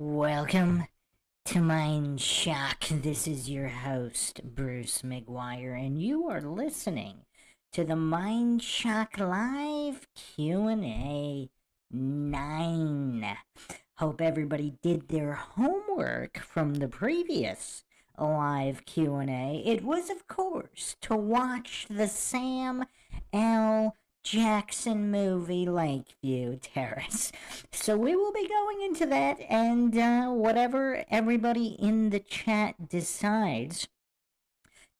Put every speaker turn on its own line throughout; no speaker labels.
Welcome to Mindshock. This is your host, Bruce McGuire, and you are listening to the Mindshock Live Q&A 9. Hope everybody did their homework from the previous live Q&A. It was, of course, to watch the Sam L. Jackson movie Lakeview Terrace. So we will be going into that, and whatever everybody in the chat decides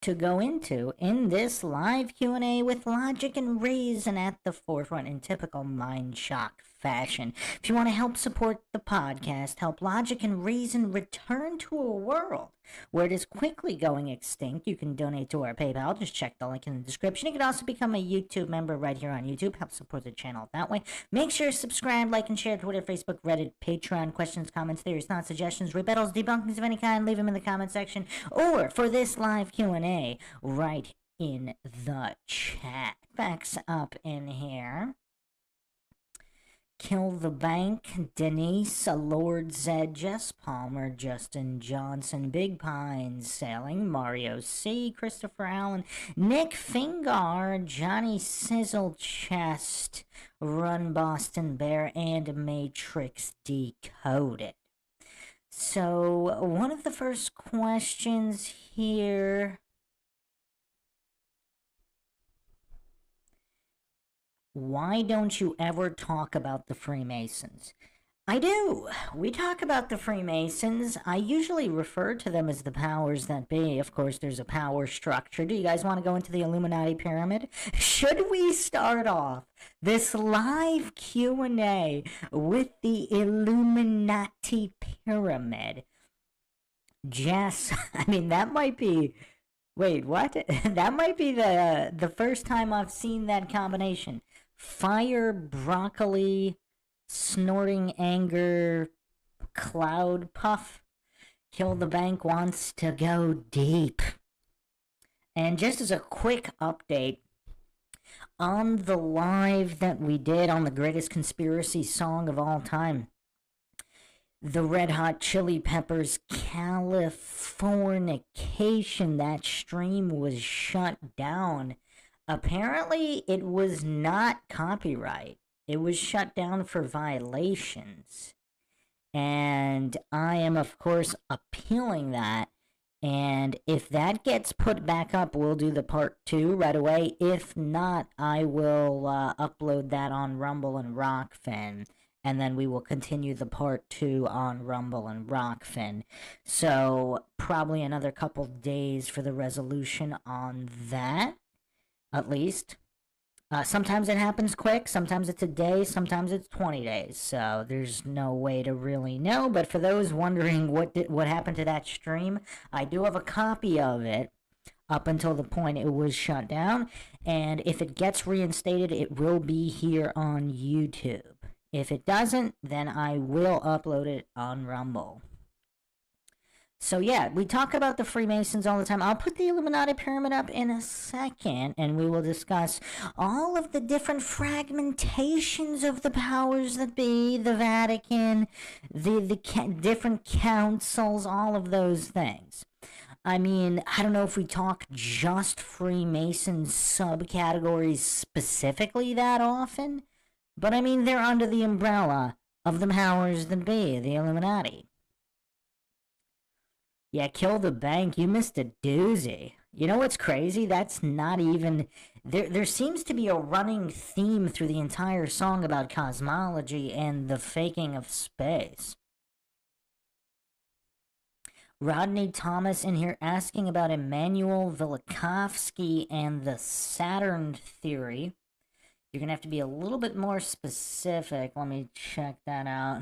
to go into in this live Q&A with logic and reason at the forefront in typical Mindshock fashion. If you want to help support the podcast, help logic and reason return to a world where it is quickly going extinct, you can donate to our PayPal. Just check the link in the description. You can also become a YouTube member right here on YouTube. Help support the channel that way. Make sure to subscribe, like, and share Twitter, Facebook, Reddit, Patreon. Questions, comments, theories, thoughts, suggestions, rebuttals, debunkings of any kind, leave them in the comment section. Or for this live Q&A, right in the chat. Facts up in here. Kill the Bank, Denise, Lord Zed, Jess Palmer, Justin Johnson, Big Pines Sailing, Mario C, Christopher Allen, Nick Fingar, Johnny Sizzle Chest, Run Boston Bear, and Matrix Decoded. So, one of the first questions here. Why don't you ever talk about the Freemasons? I do. We talk about the Freemasons. I usually refer to them as the powers that be. Of course, there's a power structure. Do you guys want to go into the Illuminati pyramid? Should we start off this live Q&A with the Illuminati pyramid? Jess, I mean, that might be... Wait, what? That might be the first time I've seen that combination. Fire, broccoli, snorting anger, cloud puff. Kill the Bank wants to go deep. And just as a quick update, on the live that we did on the greatest conspiracy song of all time, the Red Hot Chili Peppers Californication, that stream was shut down. Apparently, it was not copyright. It was shut down for violations. And I am, of course, appealing that. And if that gets put back up, we'll do the part 2 right away. If not, I will upload that on Rumble and Rockfin. And then we will continue the part 2 on Rumble and Rockfin. So, probably another couple days for the resolution on that. At least. Sometimes it happens quick, sometimes it's a day, sometimes it's 20 days, so there's no way to really know. But for those wondering what happened to that stream, I do have a copy of it up until the point it was shut down, and if it gets reinstated, it will be here on YouTube. If it doesn't, then I will upload it on Rumble. So yeah, we talk about the Freemasons all the time. I'll put the Illuminati pyramid up in a second, and we will discuss all of the different fragmentations of the powers that be, the Vatican, the different councils, all of those things. I mean, I don't know if we talk just Freemason subcategories specifically that often, but I mean, they're under the umbrella of the powers that be, the Illuminati. Yeah, Kill the Bank, you missed a doozy. You know what's crazy? That's not even... There seems to be a running theme through the entire song about cosmology and the faking of space. Rodney Thomas in here asking about Immanuel Velikovsky and the Saturn theory. You're going to have to be a little bit more specific. Let me check that out.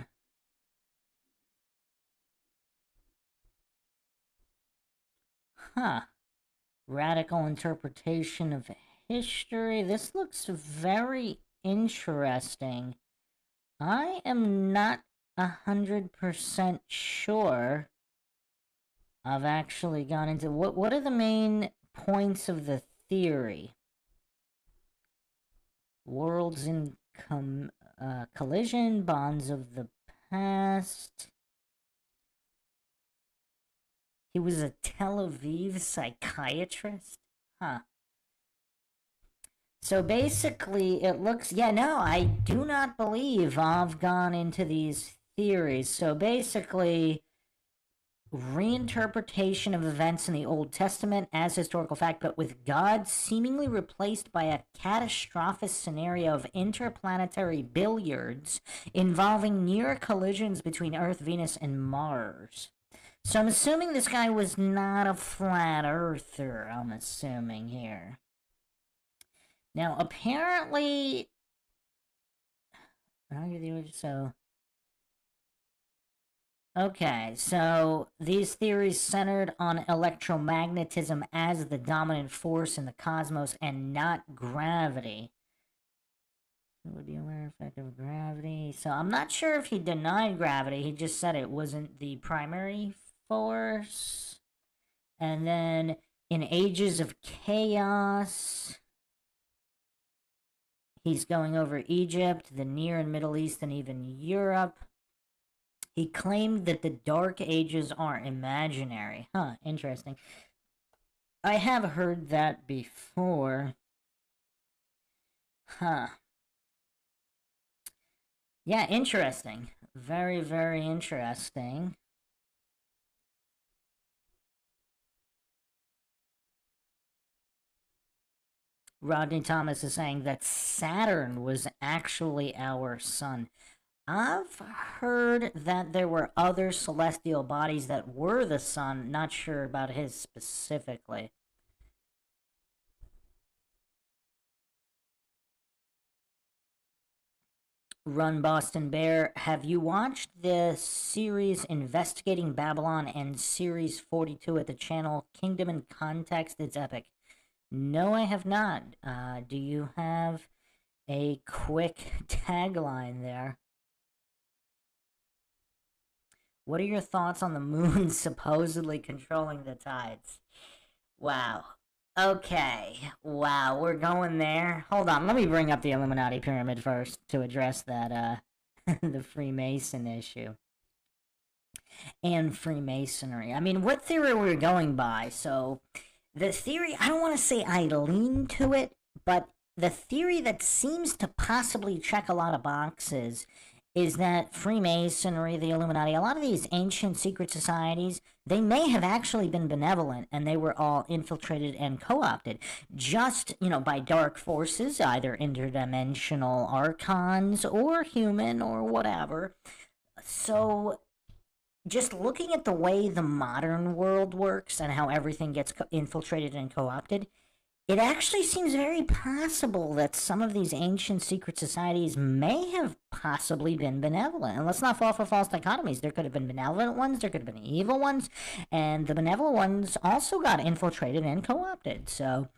Huh. Radical interpretation of history. This looks very interesting. I am not 100% sure I've actually gone into... What are the main points of the theory? Worlds in collision, bonds of the past... He was a Tel Aviv psychiatrist? Huh. So basically, it looks. Yeah, no, I do not believe I've gone into these theories. So basically, reinterpretation of events in the Old Testament as historical fact, but with God seemingly replaced by a catastrophic scenario of interplanetary billiards involving near collisions between Earth, Venus, and Mars. So I'm assuming this guy was not a flat earther, I'm assuming here. Now, apparently, so okay, so these theories centered on electromagnetism as the dominant force in the cosmos and not gravity. Would be aware effect of gravity. So I'm not sure if he denied gravity. He just said it wasn't the primary force. And then in Ages of Chaos, he's going over Egypt, the Near and Middle East, and even Europe. He claimed that the Dark Ages are imaginary. Huh, interesting. I have heard that before. Huh. Yeah, interesting. Very, very interesting. Rodney Thomas is saying that Saturn was actually our sun. I've heard that there were other celestial bodies that were the sun, not sure about his specifically. Run Boston Bear, have you watched the series Investigating Babylon and series 42 at the channel Kingdom in Context? It's epic. No, I have not. Do you have a quick tagline there? What are your thoughts on the moon supposedly controlling the tides? Wow. Okay. Wow, we're going there. Hold on, let me bring up the Illuminati pyramid first to address that the Freemason issue. And Freemasonry. I mean, what theory we're going by? So, the theory, I don't want to say I lean to it, but the theory that seems to possibly check a lot of boxes is that Freemasonry, the Illuminati, a lot of these ancient secret societies, they may have actually been benevolent and they were all infiltrated and co-opted just, by dark forces, either interdimensional archons or human or whatever. So just looking at the way the modern world works and how everything gets infiltrated and co-opted, it actually seems very possible that some of these ancient secret societies may have possibly been benevolent. And let's not fall for false dichotomies. There could have been benevolent ones, there could have been evil ones, and the benevolent ones also got infiltrated and co-opted. So,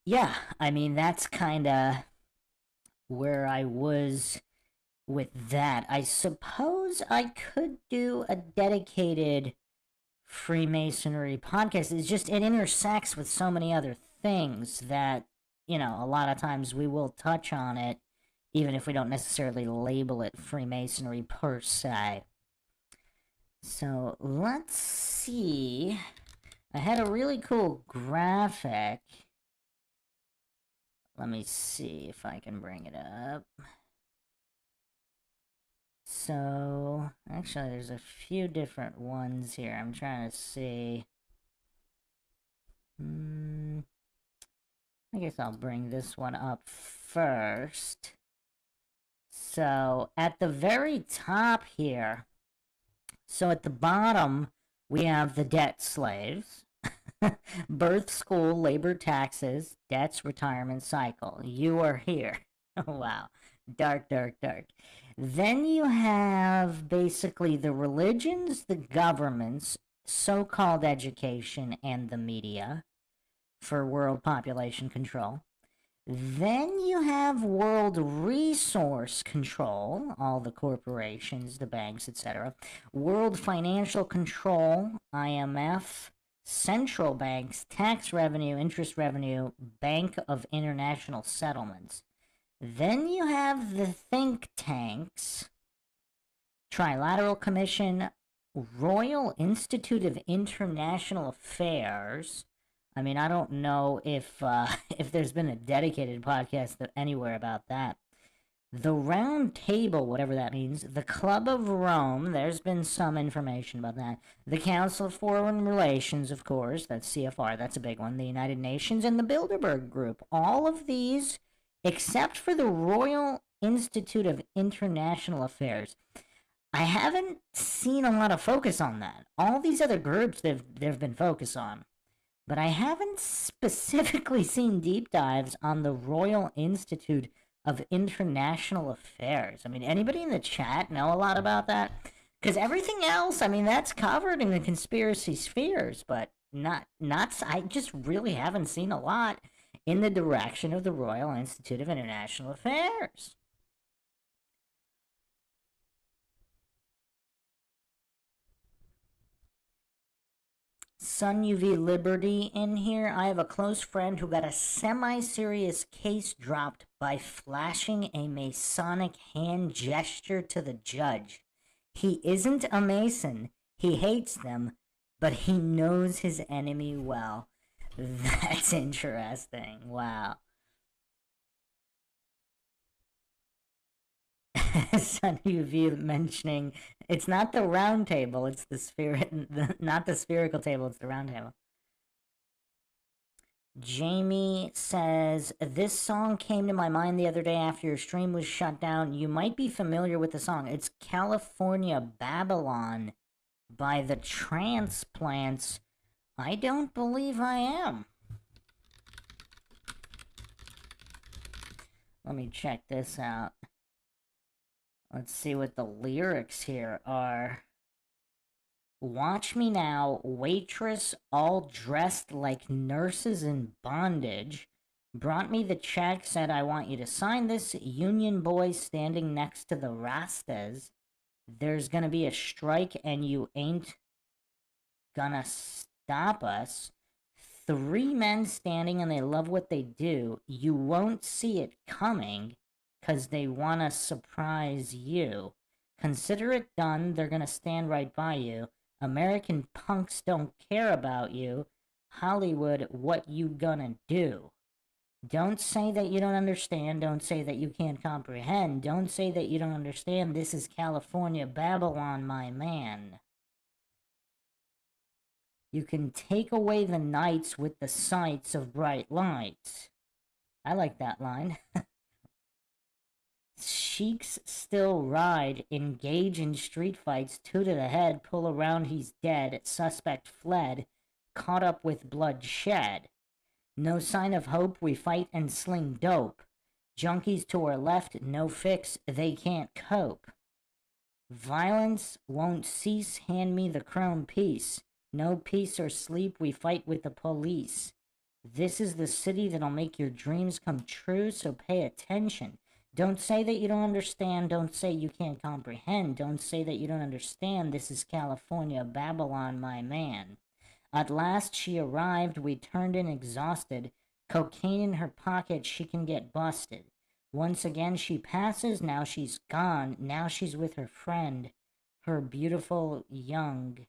yeah, I mean, that's kind of where I was with that. I suppose I could do a dedicated Freemasonry podcast. It's just, it intersects with so many other things that, a lot of times we will touch on it, even if we don't necessarily label it Freemasonry per se. So let's see. I had a really cool graphic. Let me see if I can bring it up. So, actually, there's a few different ones here. I'm trying to see. I guess I'll bring this one up first. So, at the very top here, so at the bottom, we have the debt slaves. Birth, school, labor, taxes, debts, retirement cycle. You are here. Wow. Dark, dark, dark. Then you have basically the religions, the governments, so-called education, and the media for world population control. Then you have world resource control, all the corporations, the banks, etc. World financial control, IMF, central banks, tax revenue, interest revenue, Bank of International Settlements. Then you have the think tanks, Trilateral Commission, Royal Institute of International Affairs. I mean, I don't know if if there's been a dedicated podcast anywhere about that. The Round Table, whatever that means, the Club of Rome, there's been some information about that. The Council of Foreign Relations, of course, that's CFR, that's a big one. The United Nations and the Bilderberg Group. All of these, except for the Royal Institute of International Affairs. I haven't seen a lot of focus on that. All these other groups they've been focused on. But I haven't specifically seen deep dives on the Royal Institute of International Affairs. I mean, anybody in the chat know a lot about that? Because everything else, I mean, that's covered in the conspiracy spheres, but not. I just really haven't seen a lot in the direction of the Royal Institute of International Affairs. Sun UV Liberty in here. I have a close friend who got a semi-serious case dropped by flashing a Masonic hand gesture to the judge. He isn't a Mason. He hates them, but he knows his enemy well. That's interesting. Wow. Sun UV mentioning it's not the round table, it's the not the spherical table, it's the round table. Jamie says, this song came to my mind the other day after your stream was shut down. You might be familiar with the song. It's California Babylon by the Transplants. I don't believe I am. Let me check this out. Let's see what the lyrics here are. Watch me now, waitress all dressed like nurses in bondage. Brought me the check, said I want you to sign this. Union boy standing next to the Rastas. There's gonna be a strike and you ain't gonna stop us. 3 men standing and they love what they do. You won't see it coming. 'Cause they wanna surprise you. Consider it done, they're gonna stand right by you. American punks don't care about you. Hollywood, what you gonna do? Don't say that you don't understand, don't say that you can't comprehend, don't say that you don't understand, this is California Babylon, my man. You can take away the nights with the sights of bright lights. I like that line. Sheiks still ride, engage in street fights, 2 to the head, pull around, he's dead, suspect fled, caught up with bloodshed. No sign of hope, we fight and sling dope. Junkies to our left, no fix, they can't cope. Violence won't cease, hand me the crown piece. No peace or sleep, we fight with the police. This is the city that'll make your dreams come true, so pay attention. Don't say that you don't understand. Don't say you can't comprehend. Don't say that you don't understand. This is California Babylon, my man. At last she arrived. We turned in exhausted. Cocaine in her pocket. She can get busted. Once again she passes. Now she's gone. Now she's with her friend. Her beautiful young.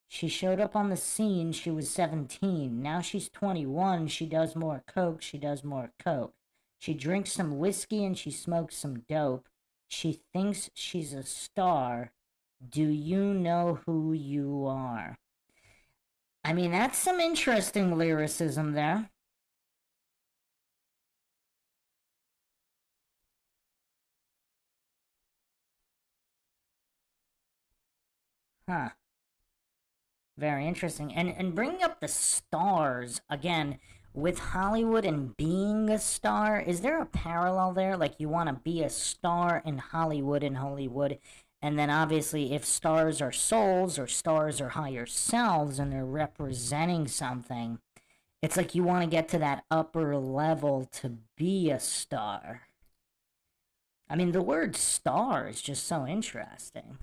She showed up on the scene. She was 17. Now she's 21. She does more coke. She does more coke. She drinks some whiskey and she smokes some dope. She thinks she's a star. Do you know who you are? I mean, that's some interesting lyricism there. Huh. Very interesting. And bringing up the stars, again, with Hollywood and being a star, is there a parallel there? Like, you want to be a star in Hollywood and then obviously if stars are souls or stars are higher selves and they're representing something, it's like you want to get to that upper level to be a star. I mean, the word star is just so interesting.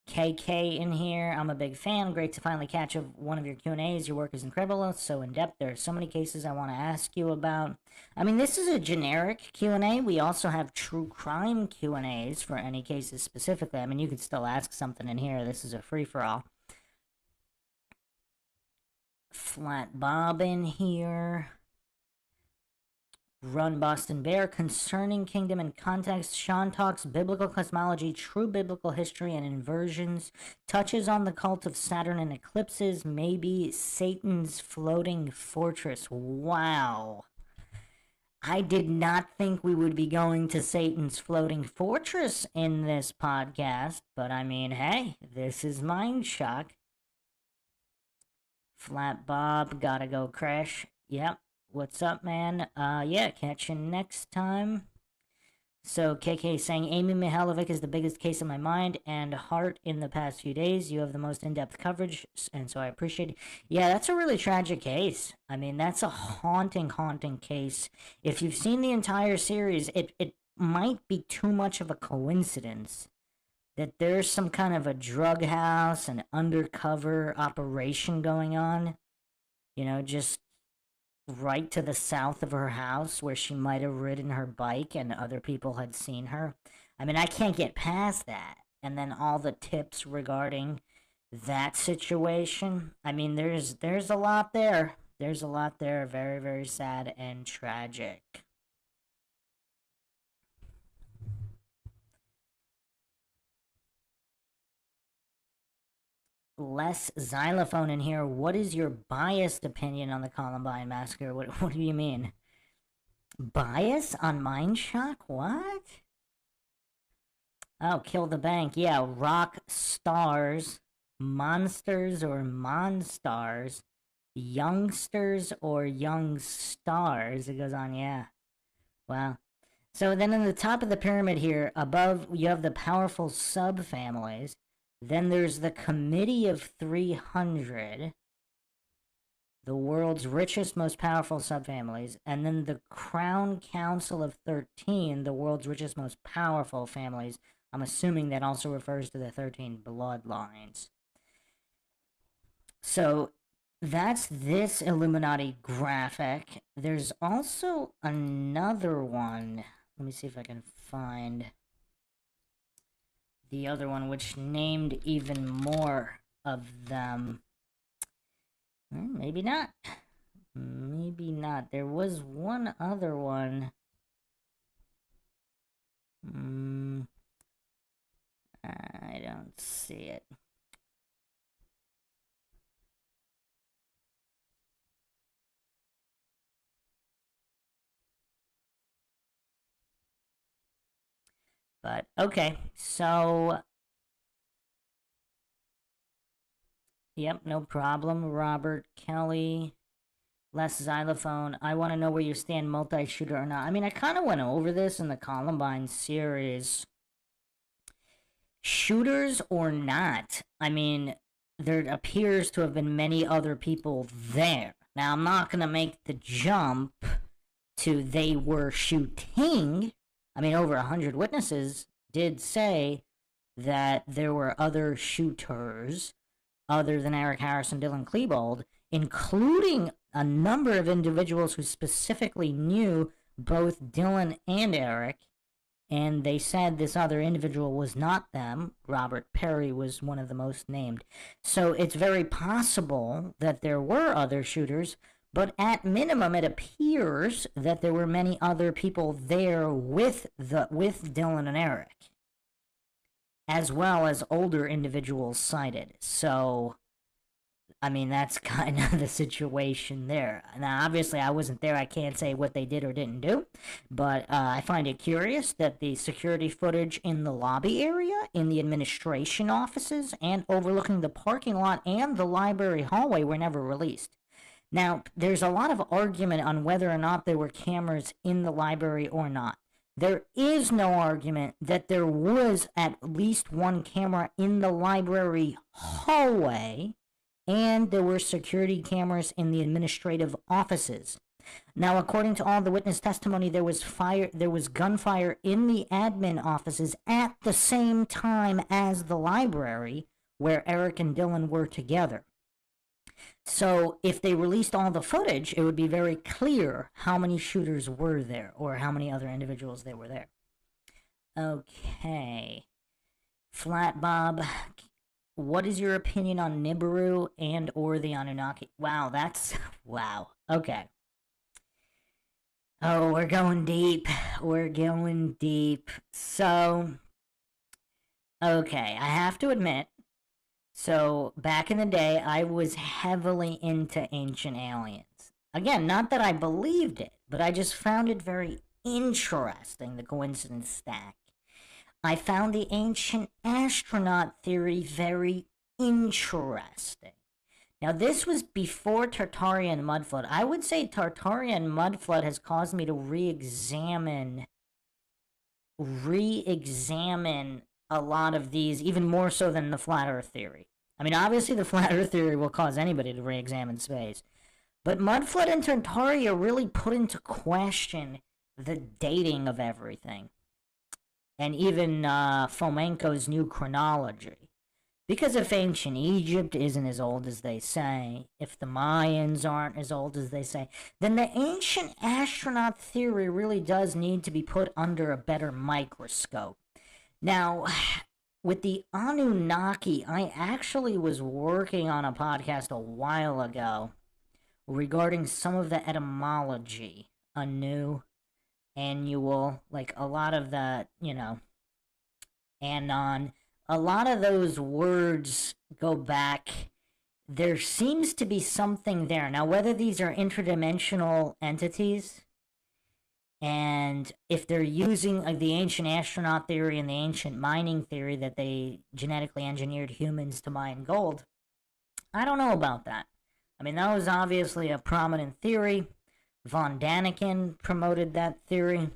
KK in here. I'm a big fan. Great to finally catch one of your Q&As. Your work is incredible. It's so in-depth. There are so many cases I want to ask you about. I mean, this is a generic Q&A. We also have true crime Q&As for any cases specifically. I mean, you could still ask something in here. This is a free-for-all. Flat Bob in here. Run Boston Bear, concerning kingdom and context. Sean talks biblical cosmology, true biblical history and inversions, touches on the cult of Saturn and eclipses, maybe Satan's floating fortress. Wow. I did not think we would be going to Satan's floating fortress in this podcast, but I mean, hey, this is Mindshock. Flat Bob, gotta go crash. Yep. What's up, man? Yeah, catch you next time. So, KK saying, Amy Mihailovic is the biggest case in my mind and heart in the past few days. You have the most in-depth coverage, and so I appreciate it. Yeah, that's a really tragic case. I mean, that's a haunting case. If you've seen the entire series, it might be too much of a coincidence that there's some kind of a drug house, an undercover operation going on. You know, just right to the south of her house where she might have ridden her bike and other people had seen her. I mean, I can't get past that. And then all the tips regarding that situation. I mean, there's a lot there. There's a lot there. Very, very sad and tragic. Less xylophone in here. What is your biased opinion on the Columbine massacre? What do you mean? Bias on Mindshock? What? Oh, kill the bank. Yeah, rock stars, monsters or monstars, youngsters or young stars. It goes on, yeah. Wow. So then in the top of the pyramid here, above, you have the powerful subfamilies. Then there's the Committee of 300, the world's richest, most powerful subfamilies, and then the Crown Council of 13, the world's richest, most powerful families. I'm assuming that also refers to the 13 bloodlines. So that's this Illuminati graphic. There's also another one. Let me see if I can find the other one, which named even more of them. Maybe not. Maybe not. There was one other one. I don't see it. But, okay, so... Yep, no problem. Robert Kelly, less xylophone. I want to know where you stand, multi-shooter or not. I mean, I kind of went over this in the Columbine series. Shooters or not, I mean, there appears to have been many other people there. Now, I'm not going to make the jump to they were shooting. I mean, over 100 witnesses did say that there were other shooters other than Eric Harris and Dylan Klebold, including a number of individuals who specifically knew both Dylan and Eric, and they said this other individual was not them. Robert Perry was one of the most named. So it's very possible that there were other shooters, but at minimum it appears that there were many other people there with Dylan and Eric, as well as older individuals cited. So, I mean, that's kind of the situation there. Now, obviously, I wasn't there. I can't say what they did or didn't do. But I find it curious that the security footage in the lobby area, in the administration offices, and overlooking the parking lot and the library hallway were never released. Now, there's a lot of argument on whether or not there were cameras in the library or not. There is no argument that there was at least one camera in the library hallway, and there were security cameras in the administrative offices. Now, according to all the witness testimony, there was gunfire in the admin offices at the same time as the library where Eric and Dylan were together. So if they released all the footage, it would be very clear how many shooters were there or how many other individuals there were there. Okay. Flat Bob, what is your opinion on Nibiru and or the Anunnaki? Wow, wow. Okay. Oh, we're going deep. We're going deep. So, okay, I have to admit, so back in the day, I was heavily into Ancient Aliens. Again, not that I believed it, but I just found it very interesting, the coincidence stack. I found the ancient astronaut theory very interesting. Now, this was before Tartarian Mudflood. I would say Tartarian Mudflood has caused me to re-examine a lot of these, even more so than the Flat Earth theory. I mean, obviously the Flat Earth theory will cause anybody to re-examine space. But Mudflood and Tartaria really put into question the dating of everything. And even Fomenko's new chronology. Because if ancient Egypt isn't as old as they say, if the Mayans aren't as old as they say, then the ancient astronaut theory really does need to be put under a better microscope. Now, with the Anunnaki, I actually was working on a podcast a while ago regarding some of the etymology, annual, like a lot of the, anon, a lot of those words go back. There seems to be something there. Now, whether these are interdimensional entities, and if they're using the ancient astronaut theory and the ancient mining theory that they genetically engineered humans to mine gold, I don't know about that. I mean, that was obviously a prominent theory. Von Daniken promoted that theory.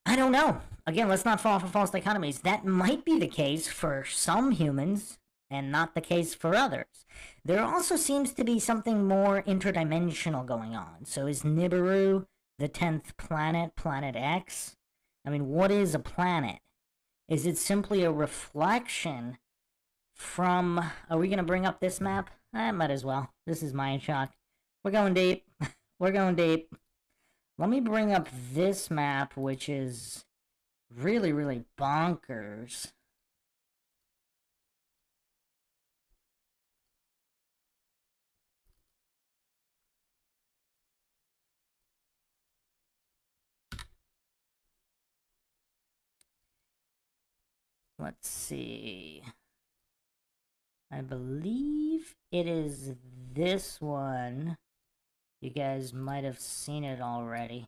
I don't know. Again, let's not fall for false dichotomies. That might be the case for some humans and not the case for others. There also seems to be something more interdimensional going on. So is Nibiru the 10th planet, Planet X? I mean, what is a planet? Is it simply a reflection from... Are we going to bring up this map? I might as well. This is Mindshock. We're going deep. We're going deep. Let me bring up this map, which is really, really bonkers. Let's see. I believe it is this one. You guys might have seen it already.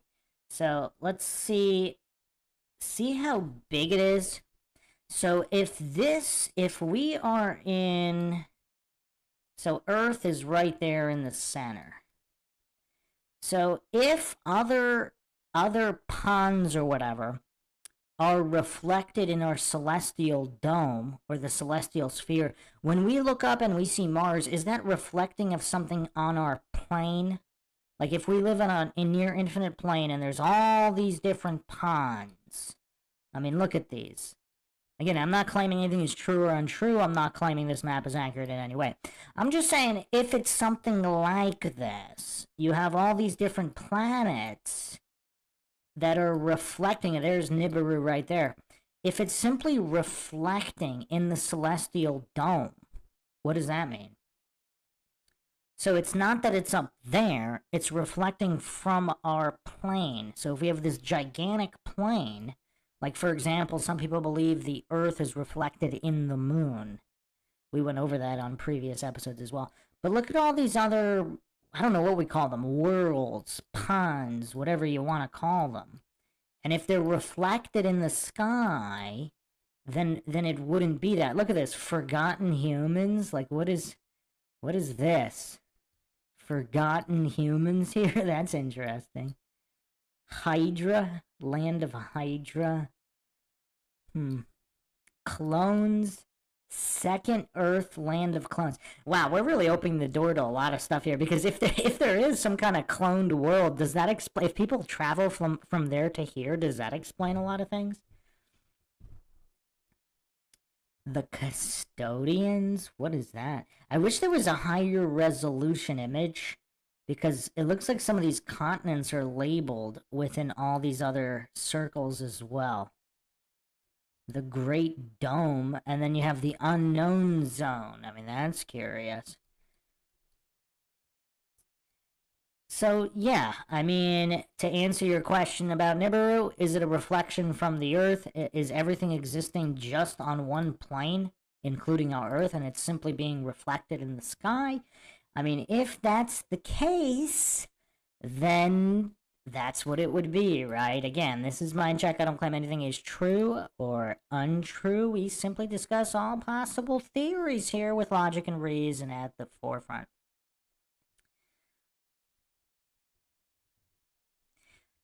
So let's see how big it is. So if we are in, so Earth is right there in the center. So if other ponds or whatever are reflected in our celestial dome or the celestial sphere, when we look up and we see Mars, is that reflecting of something on our plane? Like if we live in a near infinite plane and there's all these different ponds. I mean, look at these. Again, I'm not claiming anything is true or untrue. I'm not claiming this map is accurate in any way. I'm just saying, if it's something like this, you have all these different planets that are reflecting, and there's Nibiru right there. If it's simply reflecting in the celestial dome, what does that mean? So it's not that it's up there, it's reflecting from our plane. So if we have this gigantic plane, like for example, some people believe the Earth is reflected in the moon. We went over that on previous episodes as well. But look at all these other, I don't know what we call them, worlds, ponds, whatever you want to call them. And if they're reflected in the sky, then it wouldn't be that. Look at this, forgotten humans. Like what is this? Forgotten humans here? That's interesting. Hydra, land of Hydra. Clones Second Earth, land of clones. Wow, we're really opening the door to a lot of stuff here because if there is some kind of cloned world, does that explain if people travel from there to here? Does that explain a lot of things? The custodians? What is that? I wish there was a higher resolution image because it looks like some of these continents are labeled within all these other circles as well. The Great Dome, and then you have the Unknown Zone. I mean, that's curious. So, yeah, I mean, to answer your question about Nibiru, is it a reflection from the Earth? Is everything existing just on one plane, including our Earth, and it's simply being reflected in the sky? I mean, if that's the case, then that's what it would be, right? Again, this is Mindcheck. I don't claim anything is true or untrue. We simply discuss all possible theories here with logic and reason at the forefront.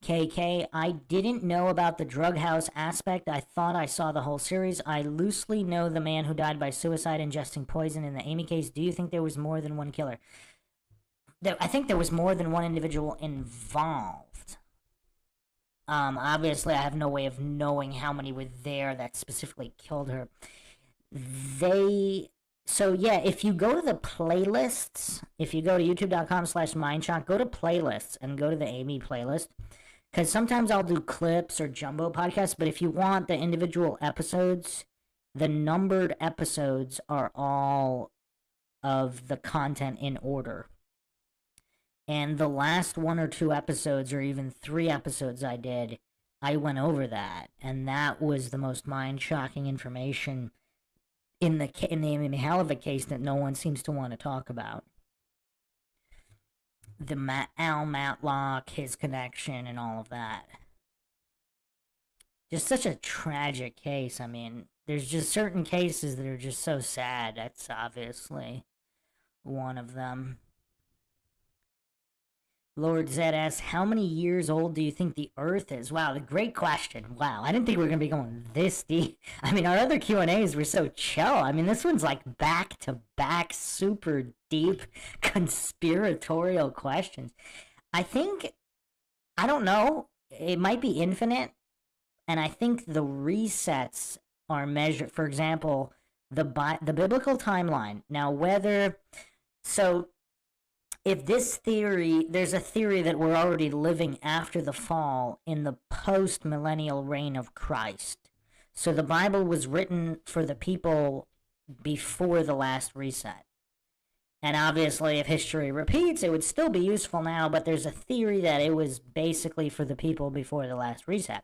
KK, I didn't know about the drug house aspect. I thought I saw the whole series. I loosely know the man who died by suicide ingesting poison in the Amy case. Do you think there was more than one killer? I think there was more than one individual involved. Obviously, I have no way of knowing how many were there that specifically killed her. So yeah, if you go to the playlists, if you go to youtube.com/Mindshock, go to playlists and go to the Amy playlist. Because sometimes I'll do clips or jumbo podcasts, but if you want the individual episodes, the numbered episodes are all of the content in order. And the last one or two episodes, or even 3 episodes I did, I went over that. And that was the most mind-shocking information in the Amy Mihaljevic case that no one seems to want to talk about. The Al Matlock, his connection, and all of that. Just such a tragic case. I mean, there's just certain cases that are just so sad. That's obviously one of them. Lord Zed asks, how many years old do you think the Earth is? Wow, the great question. Wow, I didn't think we were going to be going this deep. I mean, our other Q&As were so chill. I mean, this one's like back-to-back, super deep, conspiratorial questions. I think, I don't know, it might be infinite, and I think the resets are measured, for example, the biblical timeline. Now, whether, so if this theory, there's a theory that we're already living after the fall in the post-millennial reign of Christ. So the Bible was written for the people before the last reset. And obviously, if history repeats, it would still be useful now, but there's a theory that it was basically for the people before the last reset.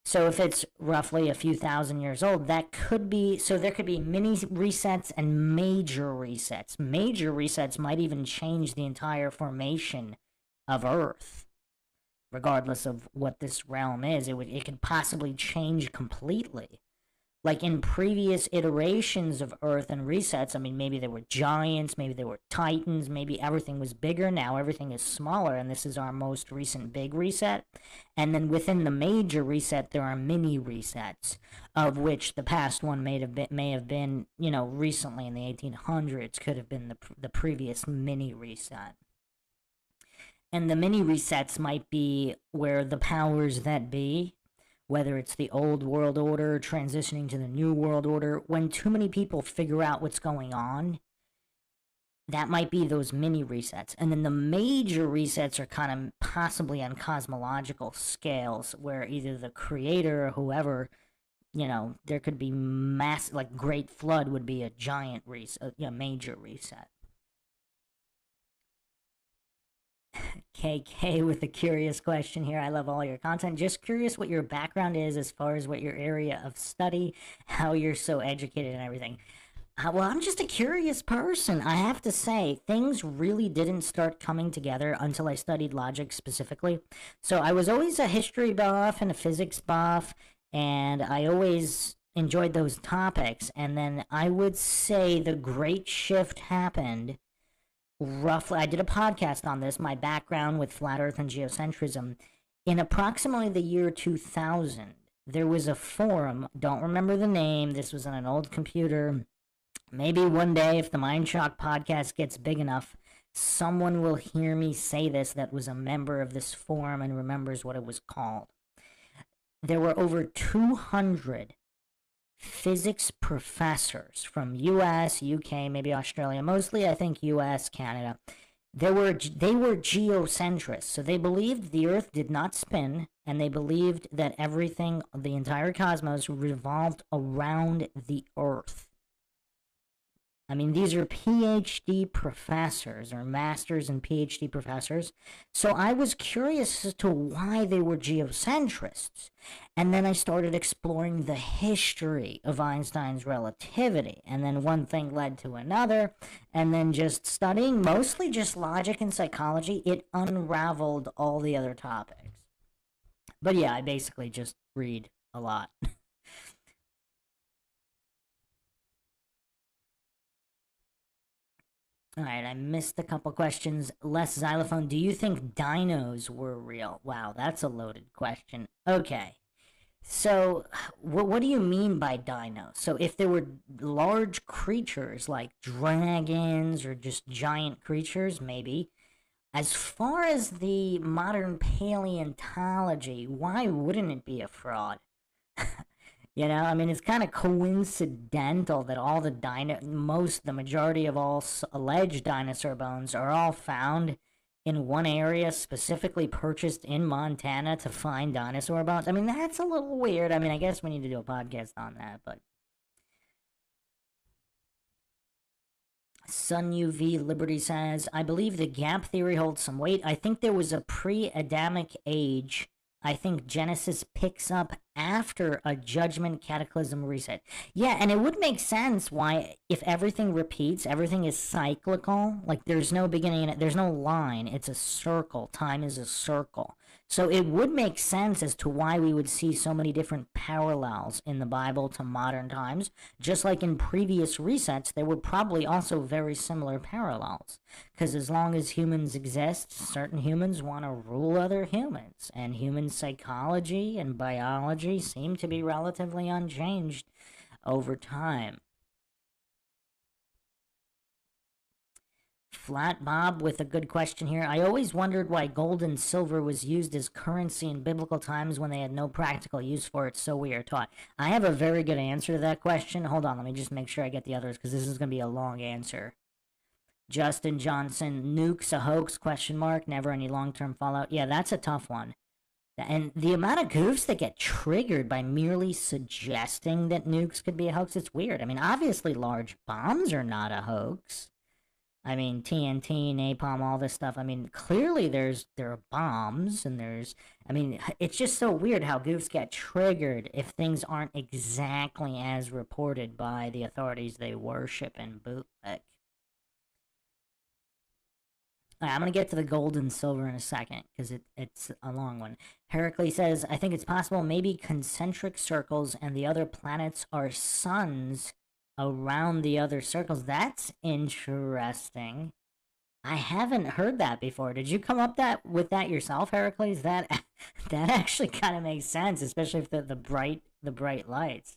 So if it's roughly a few thousand years old, that could be, so there could be mini resets and major resets. Major resets might even change the entire formation of Earth, regardless of what this realm is. It could possibly change completely. Like in previous iterations of Earth and resets, I mean, maybe there were giants, maybe there were titans, maybe everything was bigger. Now everything is smaller, and this is our most recent big reset. And then within the major reset, there are mini resets, of which the past one may have been, you know, recently in the 1800s, could have been the previous mini reset. And the mini resets might be where the powers that be, whether it's the old world order transitioning to the new world order, when too many people figure out what's going on, that might be those mini resets. And then the major resets are kind of possibly on cosmological scales, where either the creator or whoever, you know, there could be like Great Flood would be a giant reset, a major reset. KK with a curious question here. I love all your content. Just curious what your background is as far as what your area of study, how you're so educated and everything. Well, I'm just a curious person. I have to say, things really didn't start coming together until I studied logic specifically. So I was always a history buff and a physics buff, and I always enjoyed those topics. And then I would say the great shift happened roughly, I did a podcast on this, my background with flat earth and geocentrism. In approximately the year 2000, there was a forum, don't remember the name, this was on an old computer, Maybe one day, if the Mindshock podcast gets big enough, someone will hear me say this that was a member of this forum and remembers what it was called. There were over 200 physics professors from US, UK, maybe Australia, mostly I think US, Canada. They were geocentrists, so they believed the Earth did not spin, and they believed that everything, the entire cosmos, revolved around the Earth. I mean, these are PhD professors or masters and PhD professors. So I was curious as to why they were geocentrists. And then I started exploring the history of Einstein's relativity. And then one thing led to another. And then just studying mostly just logic and psychology, it unraveled all the other topics. But yeah, I basically just read a lot. All right, I missed a couple questions. Les Xylophone, do you think dinos were real? Wow, that's a loaded question. Okay, so what do you mean by dino? So if there were large creatures like dragons or just giant creatures, maybe. As far as the modern paleontology, why wouldn't it be a fraud? You know, I mean, it's kind of coincidental that all the majority of all alleged dinosaur bones are all found in one area, specifically purchased in Montana to find dinosaur bones. I mean, that's a little weird. I mean, I guess we need to do a podcast on that, but Sun UV Liberty says, I believe the gap theory holds some weight. I think there was a pre Adamic age. I think Genesis picks up after a judgment cataclysm reset. Yeah, and it would make sense why, if everything repeats, everything is cyclical. Like there's no beginning in it, there's no line. It's a circle. Time is a circle. So it would make sense as to why we would see so many different parallels in the Bible to modern times. Just like in previous resets, there were probably also very similar parallels. Because as long as humans exist, certain humans want to rule other humans. And human psychology and biology seem to be relatively unchanged over time. Flat Bob with a good question here. I always wondered why gold and silver was used as currency in biblical times when they had no practical use for it, so we are taught. I have a very good answer to that question. Hold on, let me just make sure I get the others because this is going to be a long answer. Justin Johnson, nukes a hoax, question mark, never any long-term fallout. Yeah, that's a tough one. And the amount of goofs that get triggered by merely suggesting that nukes could be a hoax, it's weird. I mean, obviously large bombs are not a hoax. I mean, TNT, napalm, all this stuff. I mean, clearly there are bombs and I mean, it's just so weird how goofs get triggered if things aren't exactly as reported by the authorities they worship and bootleg. I'm going to get to the gold and silver in a second because it's a long one. Heracles says, I think it's possible maybe concentric circles and the other planets are suns around the other circles. That's interesting. I haven't heard that before. Did you come up with that yourself, Heracles? That that actually kind of makes sense, especially if the bright lights.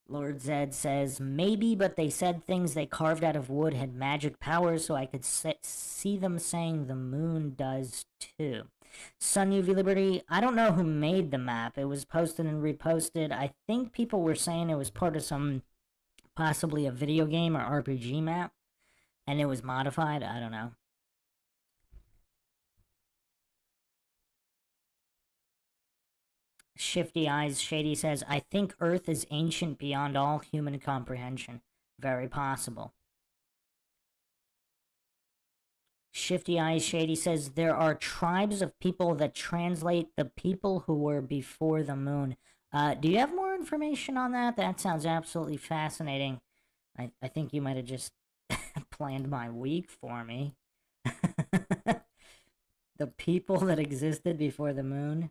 Lord Zed says, maybe, but they said things they carved out of wood had magic powers, so I could see them saying the moon does too. Sun UV Liberty, I don't know who made the map. It was posted and reposted. I think people were saying it was part of possibly a video game or RPG map, and it was modified. I don't know. Shifty Eyes Shady says, I think Earth is ancient beyond all human comprehension. Very possible. Shifty Eyes Shady says, there are tribes of people that translate the people who were before the moon. Do you have more information on that? That sounds absolutely fascinating. I think you might have just planned my week for me. The people that existed before the moon.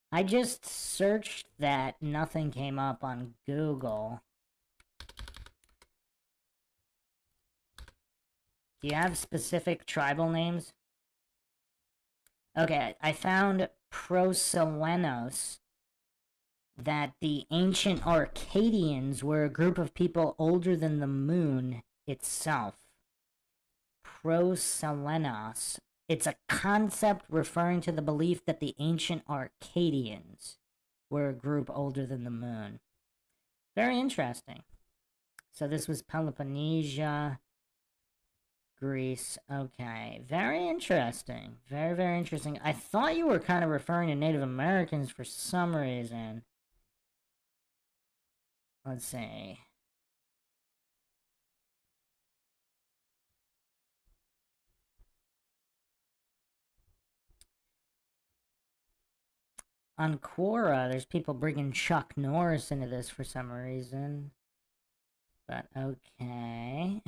I just searched that, nothing came up on Google. Do you have specific tribal names? Okay, I found Proselenos. that the ancient Arcadians were a group of people older than the moon itself. Proselenos. It's a concept referring to the belief that the ancient Arcadians were a group older than the moon. Very interesting. So this was Peloponnesia, Greece. Okay, very interesting. Very, very interesting. I thought you were kind of referring to Native Americans for some reason. Let's see. On Quora, there's people bringing Chuck Norris into this for some reason. But okay.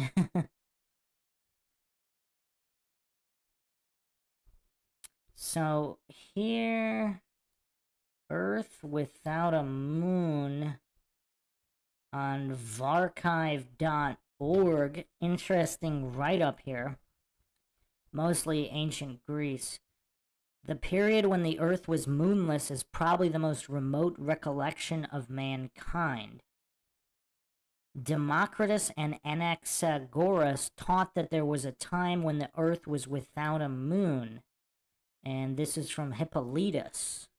So here, Earth without a moon on varchive.org. Interesting write-up here. Mostly ancient Greece. The period when the Earth was moonless is probably the most remote recollection of mankind. Democritus and Anaxagoras taught that there was a time when the Earth was without a moon. And this is from Hippolytus.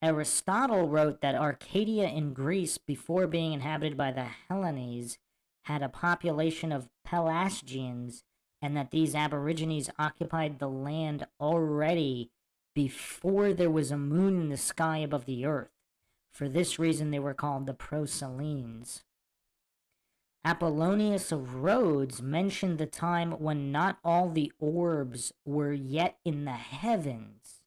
Aristotle wrote that Arcadia in Greece, before being inhabited by the Hellenes, had a population of Pelasgians, and that these aborigines occupied the land already before there was a moon in the sky above the earth. For this reason, they were called the Proselenes. Apollonius of Rhodes mentioned the time when not all the orbs were yet in the heavens,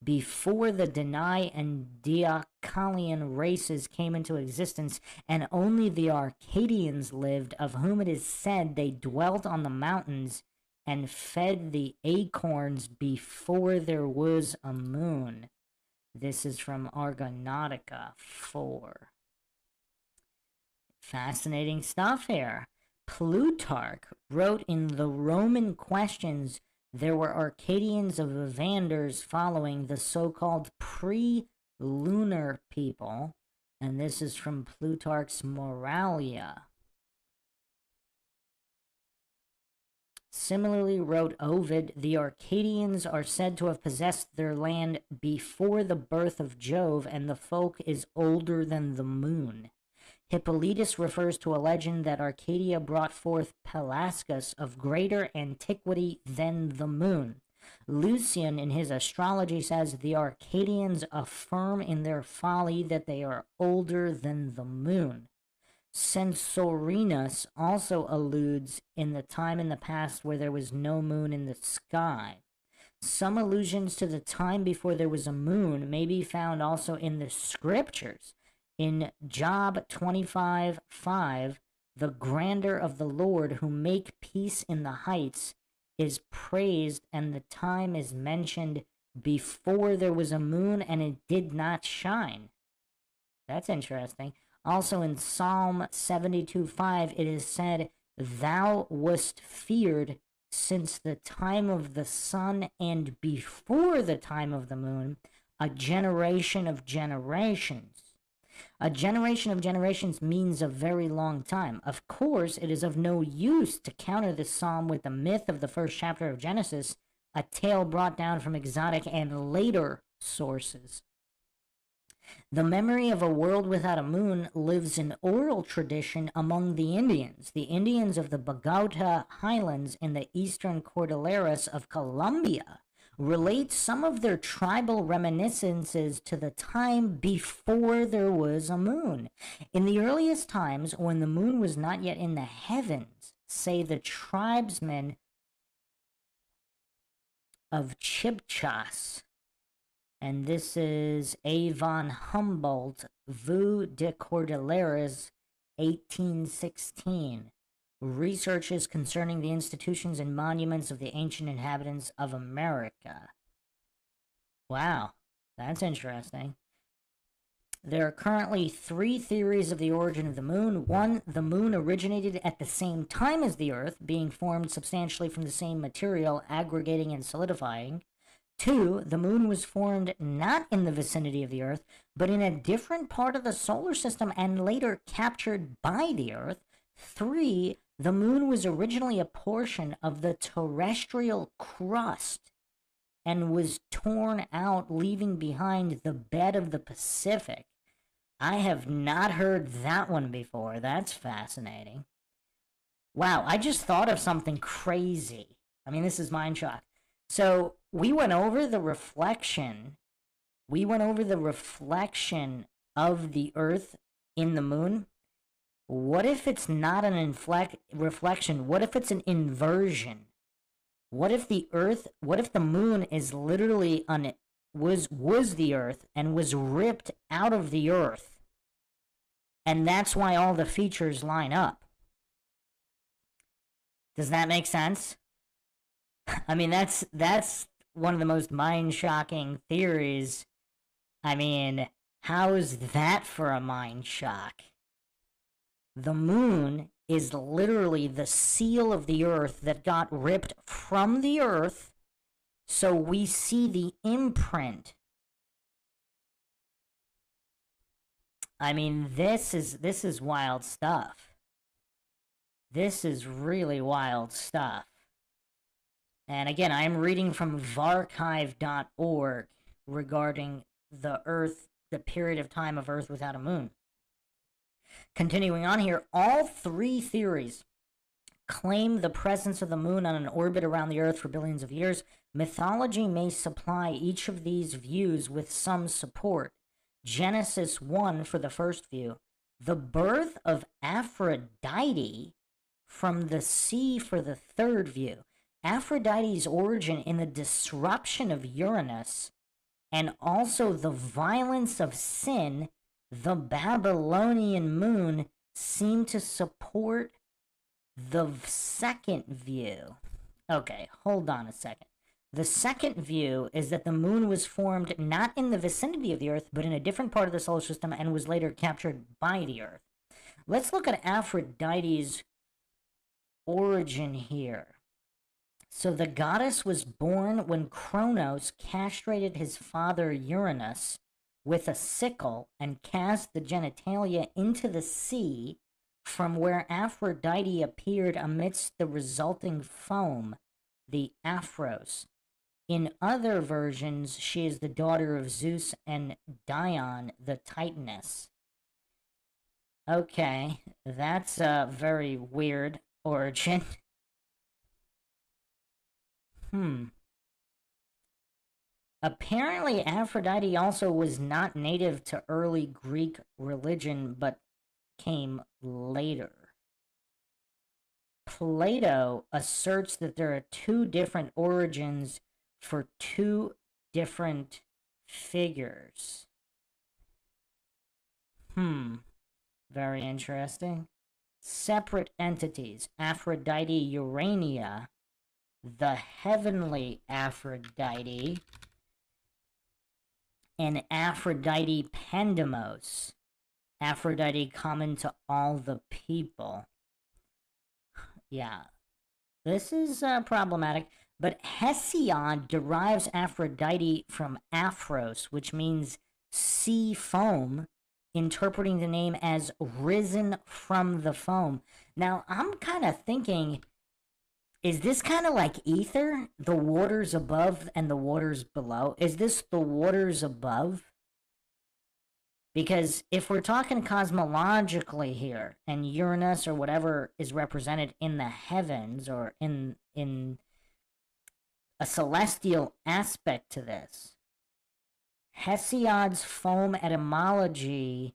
before the Danai and Deucalion races came into existence, and only the Arcadians lived, of whom it is said they dwelt on the mountains and fed the acorns before there was a moon. This is from Argonautica 4. Fascinating stuff here. Plutarch wrote in the Roman Questions there were Arcadians of Evanders following the so-called pre-lunar people, and this is from Plutarch's Moralia. Similarly, wrote Ovid, the Arcadians are said to have possessed their land before the birth of Jove, and the folk is older than the moon. Hippolytus refers to a legend that Arcadia brought forth Pelasgus of greater antiquity than the moon. Lucian, in his astrology, says the Arcadians affirm in their folly that they are older than the moon. Censorinus also alludes in the time in the past where there was no moon in the sky. Some allusions to the time before there was a moon may be found also in the scriptures. In Job 25:5, the grandeur of the Lord who make peace in the heights is praised, and the time is mentioned before there was a moon and it did not shine. That's interesting. Also in Psalm 72:5, it is said, thou wast feared since the time of the sun and before the time of the moon, a generation of generations. A generation of generations means a very long time. Of course, it is of no use to counter this psalm with the myth of the first chapter of Genesis, a tale brought down from exotic and later sources. The memory of a world without a moon lives in oral tradition among the Indians. The Indians of the Bogota Highlands in the eastern Cordilleras of Colombia relate some of their tribal reminiscences to the time before there was a moon. In the earliest times, when the moon was not yet in the heavens, say the tribesmen of Chibchas, and this is A. von Humboldt, Vue de Cordilleras, 1816. Researches concerning the institutions and monuments of the ancient inhabitants of America. Wow, that's interesting. There are currently 3 theories of the origin of the moon. 1, the moon originated at the same time as the Earth, being formed substantially from the same material, aggregating and solidifying. 2, the moon was formed not in the vicinity of the Earth, but in a different part of the solar system and later captured by the Earth. 3, the moon was originally a portion of the terrestrial crust and was torn out, leaving behind the bed of the Pacific. I have not heard that one before. That's fascinating. Wow, I just thought of something crazy. I mean, this is Mindshock. So we went over the reflection. We went over the reflection of the Earth in the moon. What if it's not an reflection? What if it's an inversion? What if the Earth? What if the moon is literally was the Earth and was ripped out of the Earth, and that's why all the features line up? Does that make sense? I mean, that's one of the most mind-shocking theories. I mean, how's that for a mind shock? The moon is literally the seal of the Earth that got ripped from the Earth, so we see the imprint. I mean, this is wild stuff. This is really wild stuff. And again, I am reading from varchive.org regarding the Earth, the period of time of Earth without a moon. Continuing on here, all 3 theories claim the presence of the moon on an orbit around the Earth for billions of years. Mythology may supply each of these views with some support. Genesis 1 for the first view, the birth of Aphrodite from the sea for the third view. Aphrodite's origin in the disruption of Uranus, and also the violence of sin, the Babylonian moon, seem to support the second view. Okay, hold on a second. The second view is that the moon was formed not in the vicinity of the Earth, but in a different part of the solar system and was later captured by the Earth. Let's look at Aphrodite's origin here. So the goddess was born when Kronos castrated his father Uranus with a sickle and cast the genitalia into the sea, from where Aphrodite appeared amidst the resulting foam, the Aphros. In other versions, she is the daughter of Zeus and Dion, the Titaness. Okay, that's a very weird origin. Apparently, Aphrodite also was not native to early Greek religion, but came later. Plato asserts that there are 2 different origins for 2 different figures. Very interesting. Separate entities. Aphrodite Urania, the heavenly Aphrodite, and Aphrodite Pandemos, Aphrodite common to all the people. Yeah, this is problematic, but Hesiod derives Aphrodite from Aphros, which means sea foam, interpreting the name as risen from the foam. Now, I'm kind of thinking, is this kind of like ether? The waters above and the waters below? Is this the waters above? Because if we're talking cosmologically here, and Uranus or whatever is represented in the heavens or in a celestial aspect to this, Hesiod's foam etymology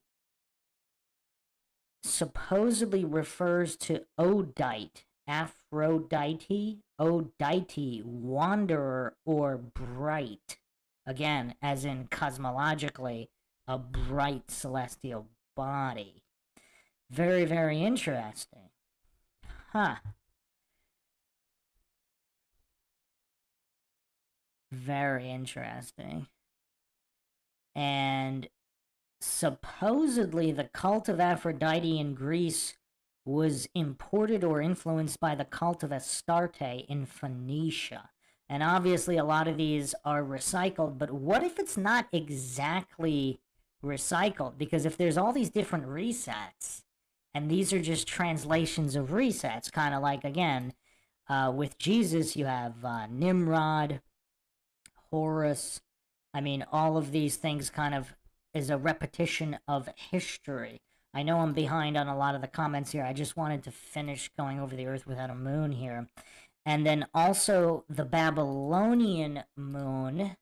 supposedly refers to Odite, Aphrodite, Odite, wanderer, or bright. Again, as in cosmologically, a bright celestial body. Very, very interesting. Very interesting. And supposedly the cult of Aphrodite in Greece was imported or influenced by the cult of Astarte in Phoenicia. And obviously, a lot of these are recycled, but what if it's not exactly recycled? Because if there's all these different resets, and these are just translations of resets, kind of like, again, with Jesus, you have Nimrod, Horus. I mean, all of these things kind of is a repetition of history. I know I'm behind on a lot of the comments here. I just wanted to finish going over the Earth without a moon here. And then also the Babylonian moon,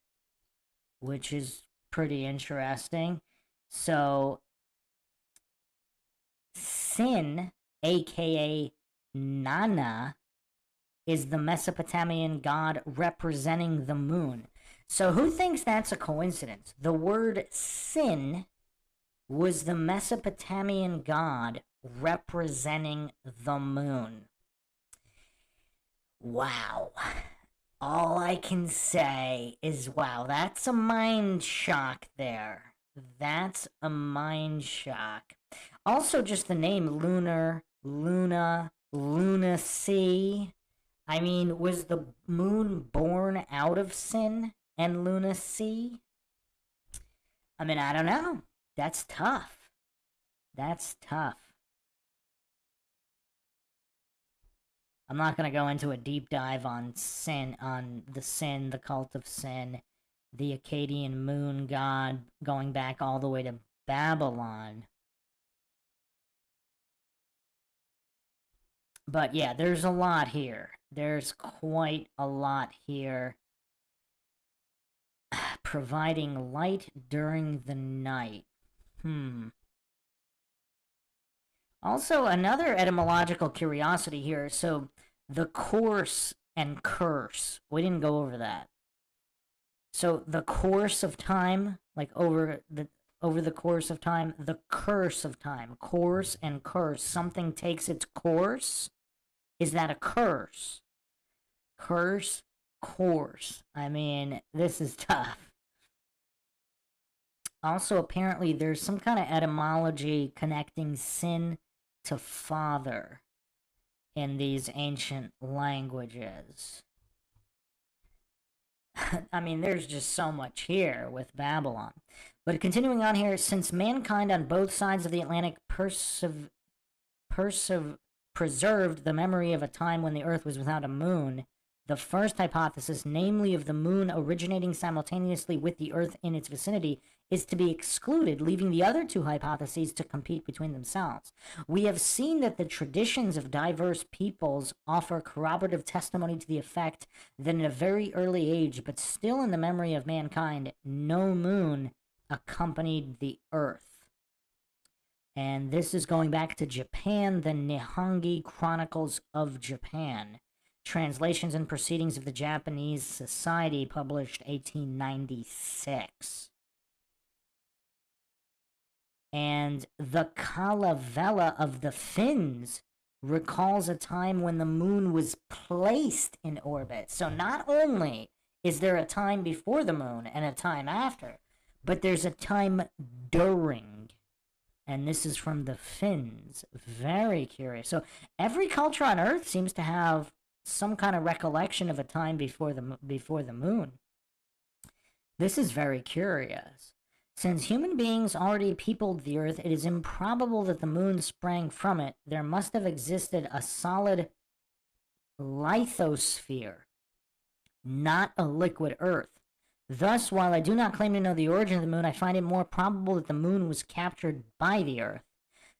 which is pretty interesting. So, Sin, aka Nana, is the Mesopotamian god representing the moon. So, who thinks that's a coincidence? The word Sin was the Mesopotamian god representing the moon. Wow. All I can say is, wow, that's a mind shock there. That's a mind shock. Also, just the name Lunar, Luna, Lunacy. I mean, was the moon born out of sin and lunacy? I mean, I don't know. That's tough. That's tough. I'm not going to go into a deep dive on sin, the cult of sin, the Akkadian moon god, going back all the way to Babylon. But yeah, there's a lot here. There's quite a lot here. Providing light during the night. Also, another etymological curiosity here. So, the course and curse. We didn't go over that. So, the course of time, like over the course of time, the curse of time. Course and curse. Something takes its course. Is that a curse? Curse, course. I mean, this is tough. Also, apparently, there's some kind of etymology connecting sin to father in these ancient languages. I mean, there's just so much here with Babylon. But continuing on here, since mankind on both sides of the Atlantic preserved the memory of a time when the Earth was without a moon, the first hypothesis, namely of the moon originating simultaneously with the Earth in its vicinity, is to be excluded, leaving the other two hypotheses to compete between themselves. We have seen that the traditions of diverse peoples offer corroborative testimony to the effect that in a very early age, but still in the memory of mankind, no moon accompanied the Earth. And this is going back to Japan, the Nihongi Chronicles of Japan. Translations and Proceedings of the Japanese Society, published 1896. And the Calavella of the Finns recalls a time when the moon was placed in orbit. So not only is there a time before the moon and a time after, but there's a time during. And this is from the Finns. Very curious. So every culture on Earth seems to have some kind of recollection of a time before the moon. This is very curious. Since human beings already peopled the Earth, it is improbable that the moon sprang from it. There must have existed a solid lithosphere, not a liquid Earth. Thus, while I do not claim to know the origin of the moon, I find it more probable that the moon was captured by the Earth.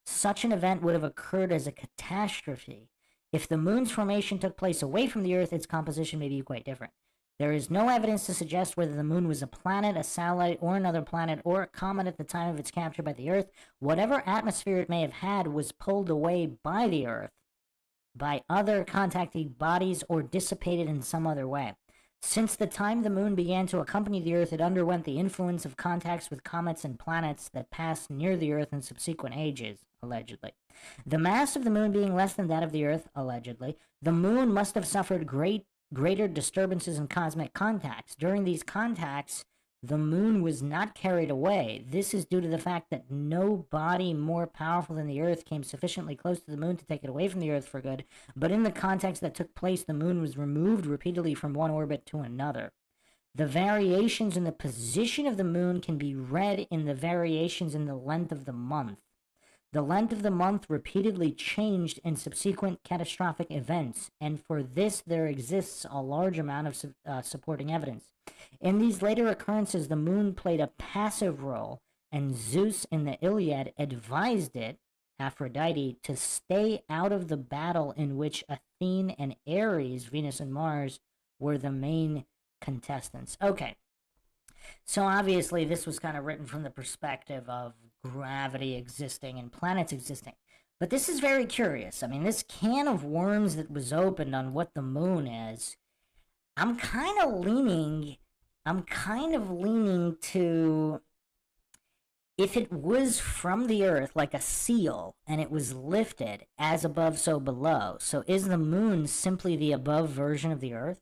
Such an event would have occurred as a catastrophe. If the moon's formation took place away from the Earth, its composition may be quite different. There is no evidence to suggest whether the moon was a planet, a satellite, or another planet, or a comet at the time of its capture by the Earth. Whatever atmosphere it may have had was pulled away by the Earth, by other contacting bodies, or dissipated in some other way. Since the time the moon began to accompany the Earth, it underwent the influence of contacts with comets and planets that passed near the Earth in subsequent ages, allegedly. The mass of the moon being less than that of the Earth, allegedly, the moon must have suffered greater disturbances in cosmic contacts. During these contacts, The moon was not carried away. This is due to the fact that no body more powerful than the Earth came sufficiently close to the moon to take it away from the Earth for good, but in the context that took place, the moon was removed repeatedly from one orbit to another. The variations in the position of the moon can be read in the variations in the length of the month. The length of the month repeatedly changed in subsequent catastrophic events, and for this there exists a large amount of supporting evidence. In these later occurrences, the moon played a passive role, and Zeus in the Iliad advised it, Aphrodite, to stay out of the battle in which Athene and Ares, Venus and Mars, were the main contestants. Okay, so obviously this was kind of written from the perspective of gravity existing and planets existing. But this is very curious. I mean, this can of worms that was opened on what the moon is, I'm kind of leaning to, if it was from the Earth like a seal and it was lifted as above so below. So is the moon simply the above version of the Earth?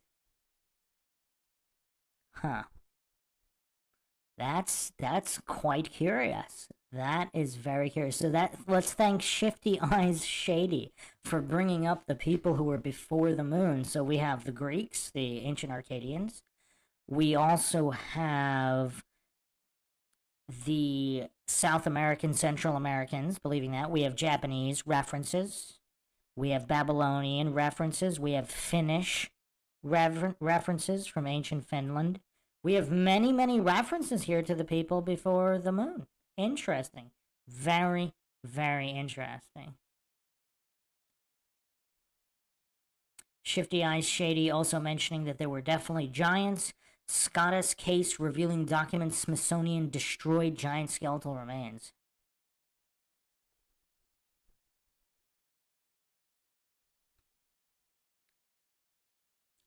Huh. That's quite curious. That is very curious. So let's thank Shifty Eyes Shady for bringing up the people who were before the moon. So we have the Greeks, the ancient Arcadians. We also have the South American, Central Americans, believing that. We have Japanese references. We have Babylonian references. We have Finnish references from ancient Finland. We have many, many references here to the people before the moon. Interesting. Very, very interesting. Shifty Eyes Shady also mentioning that there were definitely giants. Scottus case revealing documents Smithsonian destroyed giant skeletal remains.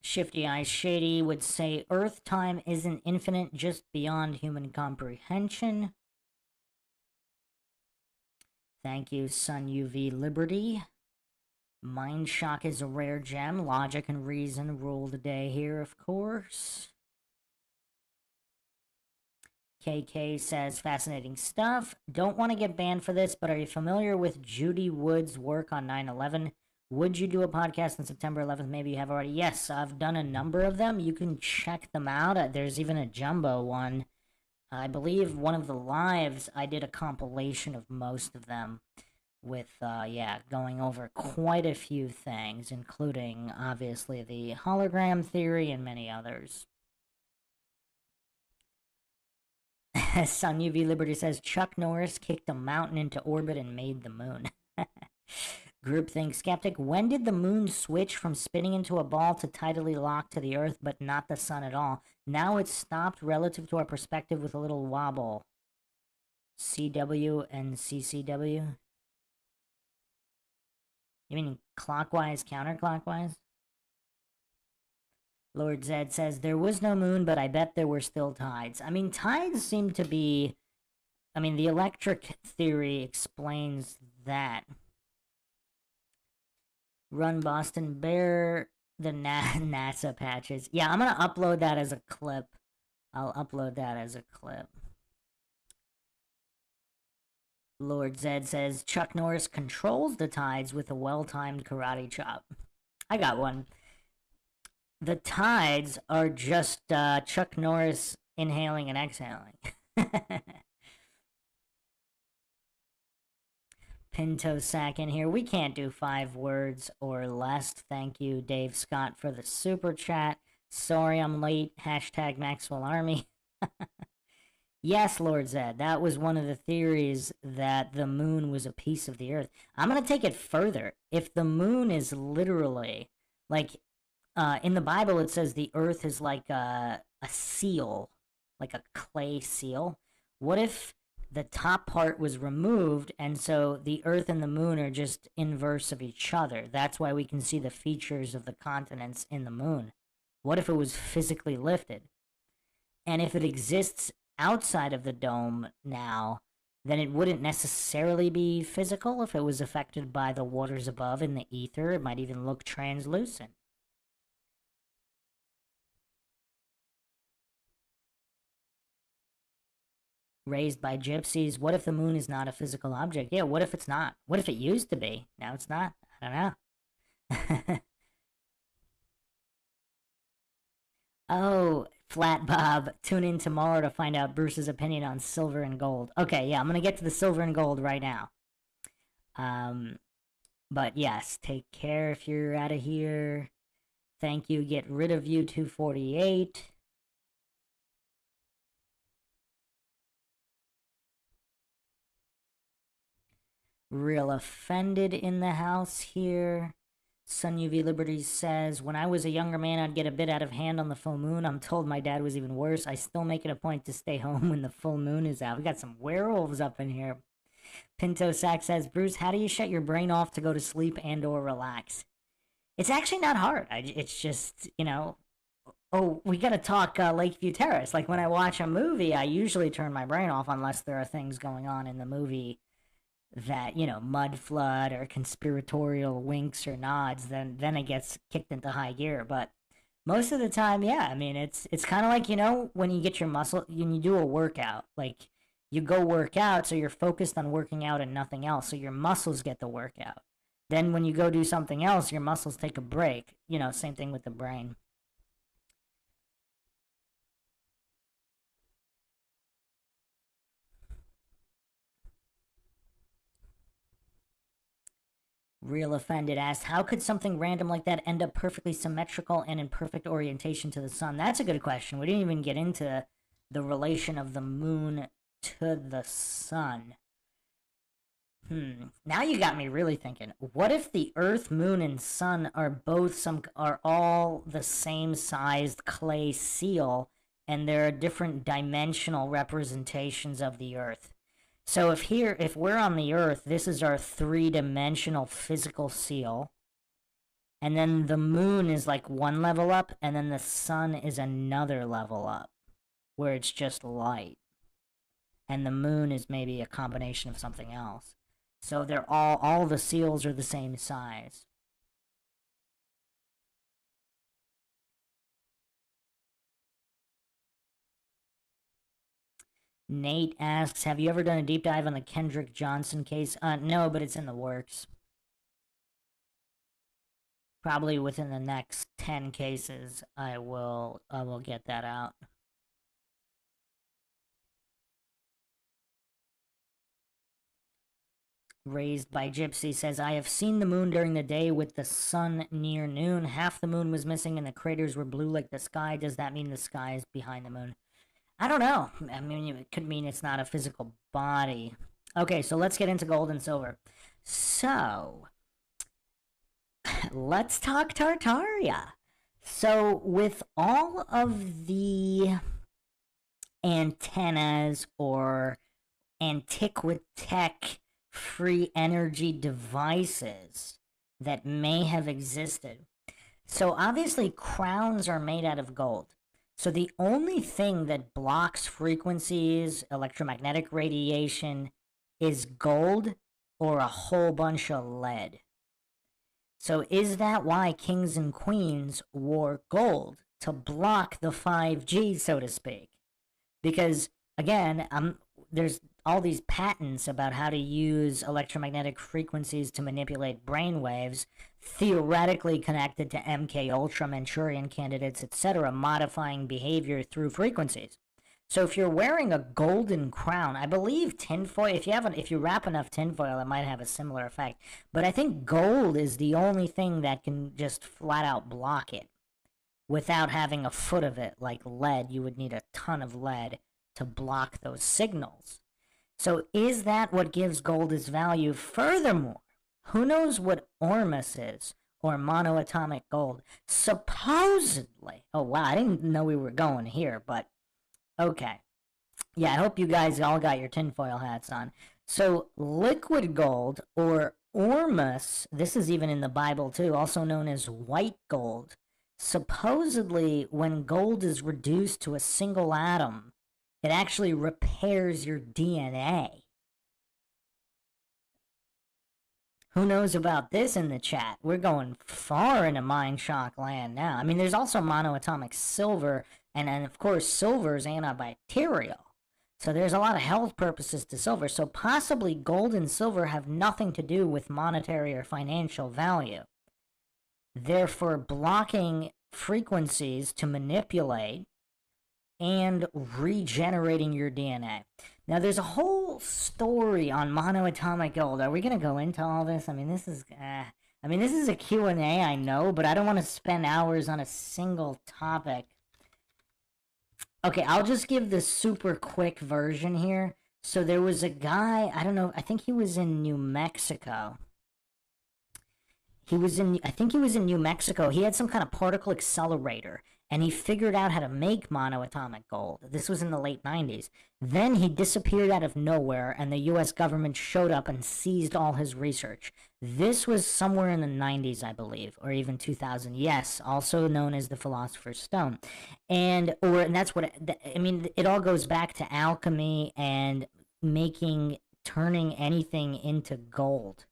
Shifty Eyes Shady would say Earth time isn't infinite, just beyond human comprehension. Thank you, Sun UV Liberty. Mindshock is a rare gem. Logic and reason rule the day here, of course. KK says, fascinating stuff. Don't want to get banned for this, but are you familiar with Judy Wood's work on 9/11? Would you do a podcast on September 11th? Maybe you have already. Yes, I've done a number of them. You can check them out. There's even a jumbo one. I believe one of the lives, I did a compilation of most of them with, going over quite a few things, including, obviously, the hologram theory and many others. Sun UV Liberty says, Chuck Norris kicked a mountain into orbit and made the moon. Groupthink Skeptic, when did the moon switch from spinning into a ball to tidally locked to the Earth, but not the sun at all? Now it's stopped relative to our perspective with a little wobble. CW and CCW? You mean clockwise, counterclockwise? Lord Zed says, there was no moon, but I bet there were still tides. I mean, tides seem to be... I mean, the electric theory explains that. Run Boston Bear, the NASA patches. Yeah, I'm going to upload that as a clip. I'll upload that as a clip. Lord Zed says, Chuck Norris controls the tides with a well-timed karate chop. I got one. The tides are just Chuck Norris inhaling and exhaling. Pinto Sack in here. We can't do 5 words or less. Thank you, Dave Scott, for the super chat. Sorry I'm late. Hashtag Maxwell Army. Yes, Lord Zed, that was one of the theories, that the moon was a piece of the Earth. I'm going to take it further. If the moon is literally, like, in the Bible it says the Earth is like a seal, like a clay seal. What if the top part was removed, and so the Earth and the moon are just inverse of each other? That's why we can see the features of the continents in the moon. What if it was physically lifted? And if it exists outside of the dome now, then it wouldn't necessarily be physical. If it was affected by the waters above in the ether, it might even look translucent. Raised by gypsies. What if the moon is not a physical object? Yeah, what if it's not? What if it used to be? Now it's not? I don't know. Oh, Flat Bob, tune in tomorrow to find out Bruce's opinion on silver and gold. Okay, yeah, I'm gonna get to the silver and gold right now. Um, but yes, take care if you're out of here. Thank you. Get rid of you 248. Real offended in the house here. Sun UV Liberty says, when I was a younger man, I'd get a bit out of hand on the full moon. I'm told my dad was even worse. I still make it a point to stay home when the full moon is out. We got some werewolves up in here. Pinto Sack says, Bruce, how do you shut your brain off to go to sleep and or relax? It's actually not hard. It's just, oh, we gotta talk Lakeview Terrace. Like when I watch a movie, I usually turn my brain off unless there are things going on in the movie that, mud flood or conspiratorial winks or nods, then it gets kicked into high gear. But most of the time, yeah, I mean, it's kind of like, when you get your when you do a workout, like you go work out, so you're focused on working out and nothing else, so your muscles get the workout. Then when you go do something else, your muscles take a break. Same thing with the brain. Real Offended asked, how could something random like that end up perfectly symmetrical and in perfect orientation to the sun? That's a good question. We didn't even get into the relation of the moon to the sun. Now you got me really thinking. What if the Earth, Moon, and Sun are all the same sized clay seal, and there are different dimensional representations of the Earth? So if we're on the Earth, this is our three-dimensional physical seal, and then the moon is like one level up, and then the sun is another level up, where it's just light, and the moon is maybe a combination of something else. So they're all the seals are the same size. Nate asks, have you ever done a deep dive on the Kendrick Johnson case? No, but it's in the works. Probably within the next 10 cases, I will get that out. Raised by Gypsy says, I have seen the moon during the day with the sun near noon. Half the moon was missing and the craters were blue like the sky. Does that mean the sky is behind the moon? I don't know. I mean, it could mean it's not a physical body. Okay, so let's get into gold and silver. So, let's talk Tartaria. So, with all of the antennas or Antiquitech free energy devices that may have existed. So obviously crowns are made out of gold. So the only thing that blocks frequencies, electromagnetic radiation, is gold or a whole bunch of lead. So is that why kings and queens wore gold? To block the 5G, so to speak? Because, again, there's all these patents about how to use electromagnetic frequencies to manipulate brainwaves, theoretically connected to MK Ultra, Manchurian candidates, etc., modifying behavior through frequencies. So if you're wearing a golden crown, I believe tinfoil, if you wrap enough tinfoil, it might have a similar effect. But I think gold is the only thing that can just flat out block it without having a foot of it. Like lead, you would need a ton of lead to block those signals. So is that what gives gold its value? Furthermore, who knows what Ormus is, or monoatomic gold? Supposedly. Oh, wow, I didn't know we were going here, but okay. Yeah, I hope you guys all got your tinfoil hats on. So liquid gold, or Ormus, this is even in the Bible too, also known as white gold. Supposedly, when gold is reduced to a single atom, it actually repairs your DNA. Who knows about this in the chat? We're going far into Mindshock land now. I mean, there's also monoatomic silver, and of course, silver is antibacterial. So there's a lot of health purposes to silver. So possibly gold and silver have nothing to do with monetary or financial value. Therefore, blocking frequencies to manipulate and regenerating your DNA. Now, there's a whole story on monoatomic gold. Are we going to go into all this? I mean, this is a Q&A, I know, but I don't want to spend hours on a single topic. Okay, I'll just give the super quick version here. So there was a guy, I don't know, I think he was in New Mexico. I think he was in New Mexico. He had some kind of particle accelerator, and he figured out how to make monoatomic gold. This was in the late 90s. Then he disappeared out of nowhere, and the US government showed up and seized all his research. This was somewhere in the 90s, I believe, or even 2000. Yes, also known as the Philosopher's Stone. And that's what, I mean, it all goes back to alchemy and turning anything into gold.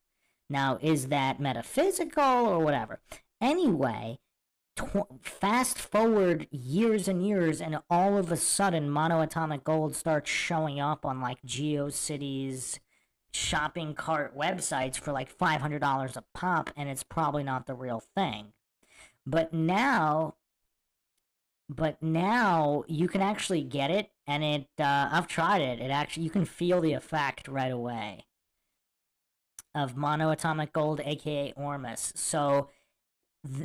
Now, is that metaphysical or whatever? Anyway, fast forward years and years, and all of a sudden, monoatomic gold starts showing up on like GeoCities shopping cart websites for like $500 a pop, and it's probably not the real thing. But now you can actually get it, and I've tried it. It actually, you can feel the effect right away of monoatomic gold, aka Ormus. So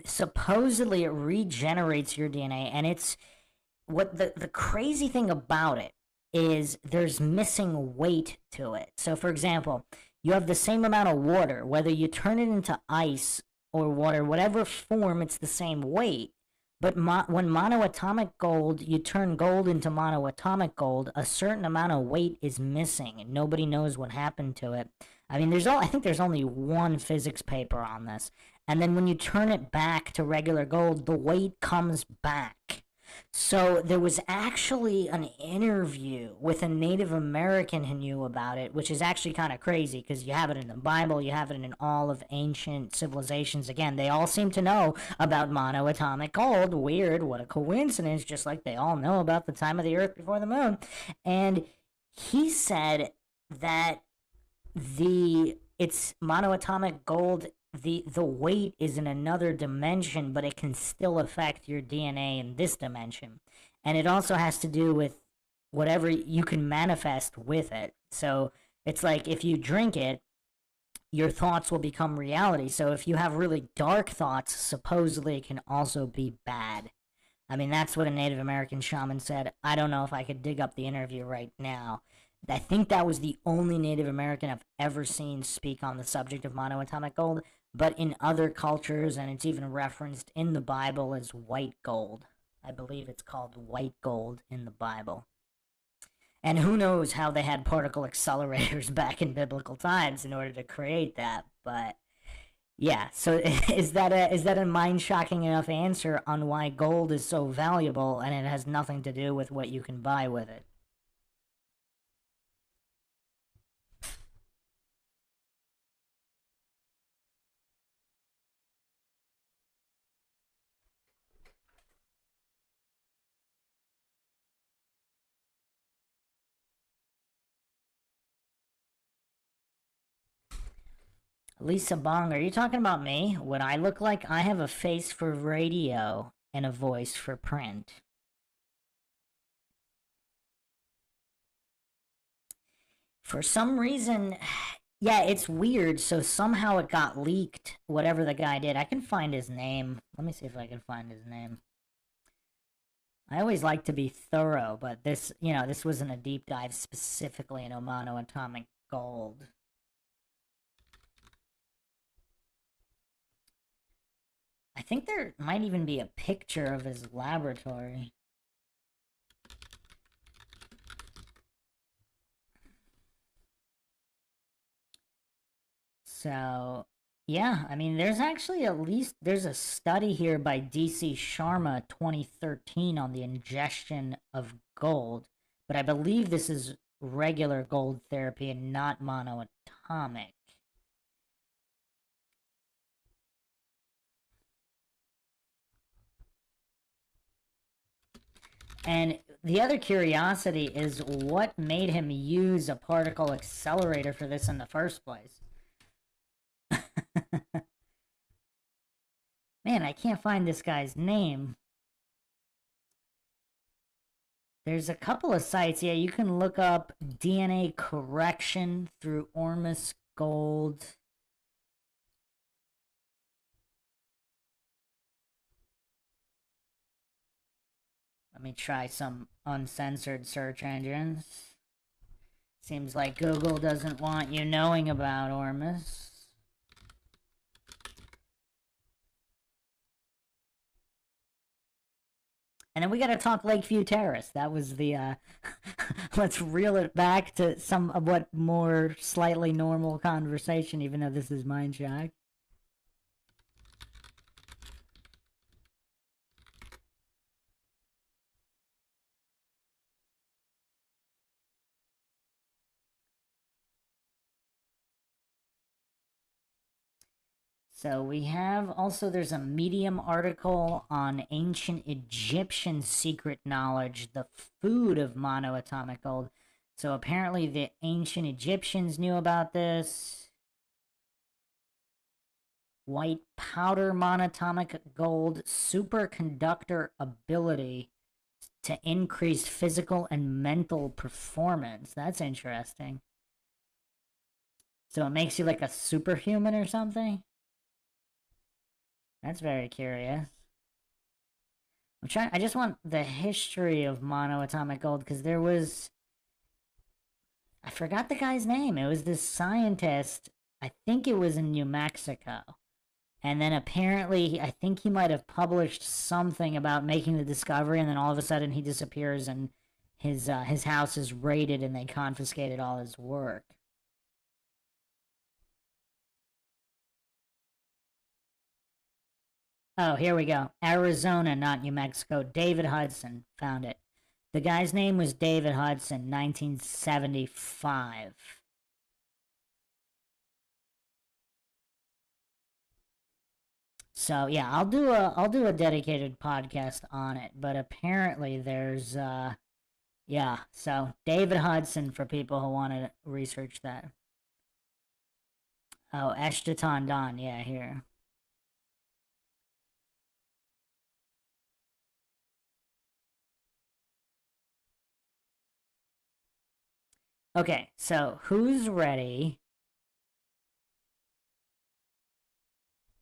supposedly it regenerates your DNA, and it's what the crazy thing about it is there's missing weight to it. So for example, you have the same amount of water, whether you turn it into ice or water, whatever form, it's the same weight. But when monoatomic gold, you turn gold into monoatomic gold, a certain amount of weight is missing, and nobody knows what happened to it. I mean, I think there's only one physics paper on this. And then when you turn it back to regular gold, the weight comes back. So there was actually an interview with a Native American who knew about it, which is actually kind of crazy because you have it in the Bible, you have it in all of ancient civilizations. Again, they all seem to know about monoatomic gold. Weird, what a coincidence, just like they all know about the time of the Earth before the moon. And he said that it's monoatomic gold, the weight is in another dimension, but it can still affect your DNA in this dimension. And it also has to do with whatever you can manifest with it. So it's like if you drink it, your thoughts will become reality. So if you have really dark thoughts, supposedly it can also be bad. I mean, that's what a Native American shaman said. I don't know if I could dig up the interview right now. I think that was the only Native American I've ever seen speak on the subject of monoatomic gold, but in other cultures, and it's even referenced in the Bible as white gold. I believe it's called white gold in the Bible. And who knows how they had particle accelerators back in biblical times in order to create that, but yeah, so is that a mind-shocking enough answer on why gold is so valuable and it has nothing to do with what you can buy with it? Lisa Bong, are you talking about me? What I look like? I have a face for radio and a voice for print. For some reason, yeah, it's weird. So somehow it got leaked, whatever the guy did. I can find his name. Let me see if I can find his name. I always like to be thorough, but this wasn't a deep dive specifically in monoatomic gold. I think there might even be a picture of his laboratory. So, yeah, I mean, there's actually there's a study here by DC Sharma 2013 on the ingestion of gold, but I believe this is regular gold therapy and not monoatomic. And the other curiosity is what made him use a particle accelerator for this in the first place. Man, I can't find this guy's name. There's a couple of sites. Yeah, you can look up DNA correction through Ormus Gold. Let me try some uncensored search engines. Seems like Google doesn't want you knowing about Ormus. And then we got to talk Lakeview Terrace. That was the, let's reel it back to somewhat more slightly normal conversation, even though this is Mindshock. So we have also, there's a Medium article on ancient Egyptian secret knowledge, the food of monoatomic gold. So apparently the ancient Egyptians knew about this. White powder monatomic gold superconductor ability to increase physical and mental performance. That's interesting. So it makes you like a superhuman or something? That's very curious. I just want the history of monoatomic gold, because there was... I forgot the guy's name. It was this scientist. I think it was in New Mexico. And then apparently, I think he might have published something about making the discovery, and then all of a sudden he disappears and his house is raided and they confiscated all his work. Oh, here we go. Arizona, not New Mexico. David Hudson found it. The guy's name was David Hudson, 1975. So yeah, I'll do a dedicated podcast on it. But apparently there's yeah. So David Hudson for people who want to research that. Oh, Eshtaton Don, yeah, here. Okay, so who's ready?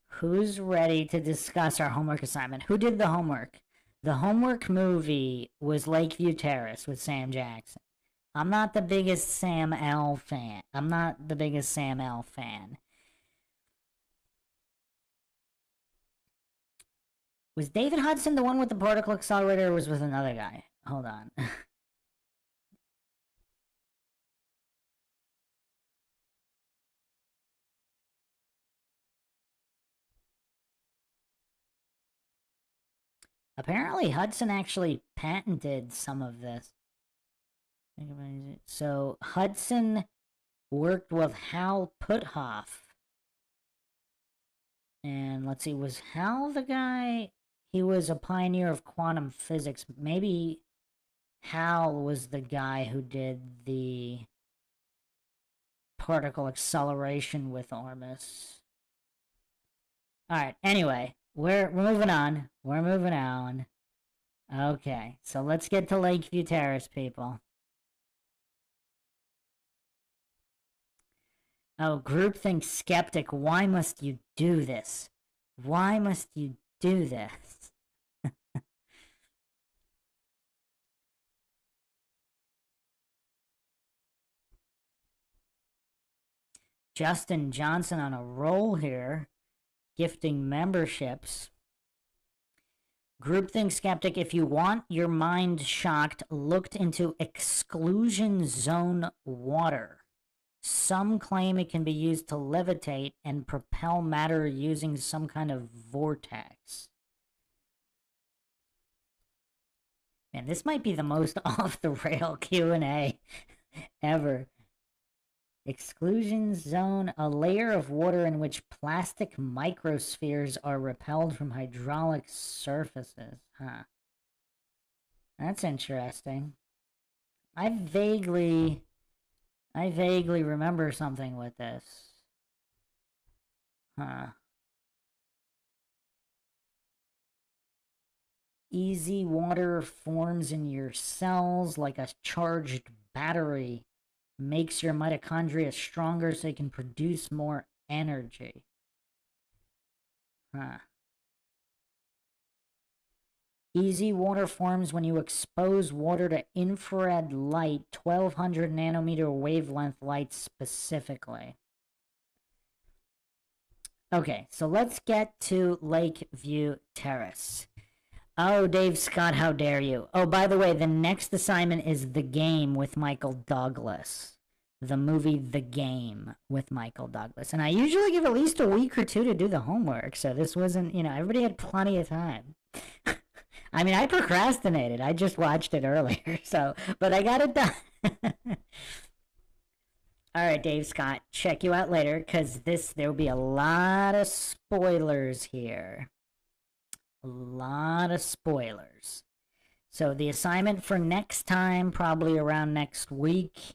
Who's ready to discuss our homework assignment? Who did the homework? The homework movie was Lakeview Terrace with Sam Jackson. I'm not the biggest Sam L fan. I'm not the biggest Sam L fan. Was David Hudson the one with the particle accelerator, or was with another guy? Hold on. Apparently, Hudson actually patented some of this. So, Hudson worked with Hal Puthoff. And let's see, was Hal the guy? He was a pioneer of quantum physics. Maybe Hal was the guy who did the particle acceleration with Ormus. Alright, anyway, we're moving on. We're moving on. Okay, so let's get to Lakeview Terrace, people. Oh, groupthink skeptic, why must you do this? Why must you do this? Justin Johnson on a roll here, gifting memberships. Groupthink skeptic, if you want your mind shocked, looked into exclusion zone water. Some claim it can be used to levitate and propel matter using some kind of vortex. Man, this might be the most off-the-rail Q&A ever. Exclusion zone, a layer of water in which plastic microspheres are repelled from hydraulic surfaces. Huh. That's interesting. I vaguely I vaguely remember something with this. Huh. Easy water forms in your cells like a charged battery. Makes your mitochondria stronger so you can produce more energy. Huh. Easy water forms when you expose water to infrared light, 1200 nanometer wavelength light specifically. Okay, so let's get to Lakeview Terrace. Oh, Dave Scott, how dare you? Oh, by the way, the next assignment is The Game with Michael Douglas. The movie The Game with Michael Douglas. And I usually give at least a week or two to do the homework, so this wasn't, everybody had plenty of time. I mean, I procrastinated. I just watched it earlier, so, but I got it done. All right, Dave Scott, check you out later because there will be a lot of spoilers here. A lot of spoilers. So the assignment for next time, probably around next week,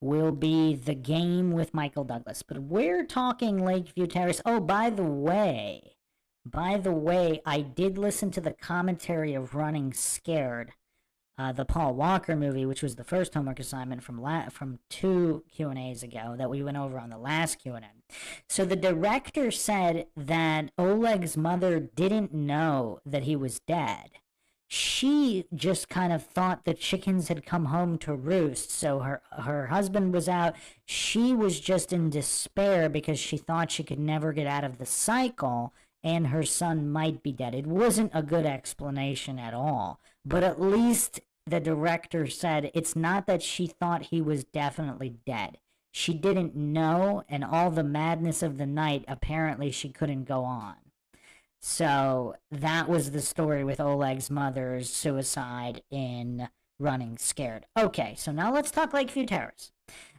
will be The Game with Michael Douglas. But we're talking Lakeview Terrace. Oh, by the way, I did listen to the commentary of Running Scared, the Paul Walker movie, which was the first homework assignment from two Q&As ago that we went over on the last Q&A. So the director said that Oleg's mother didn't know that he was dead. She just kind of thought the chickens had come home to roost, so her husband was out. She was just in despair because she thought she could never get out of the cycle and her son might be dead. It wasn't a good explanation at all. But at least the director said it's not that she thought he was definitely dead. She didn't know, and all the madness of the night, apparently she couldn't go on. So that was the story with Oleg's mother's suicide in Running Scared. Okay, so now let's talk Lakeview Terrace.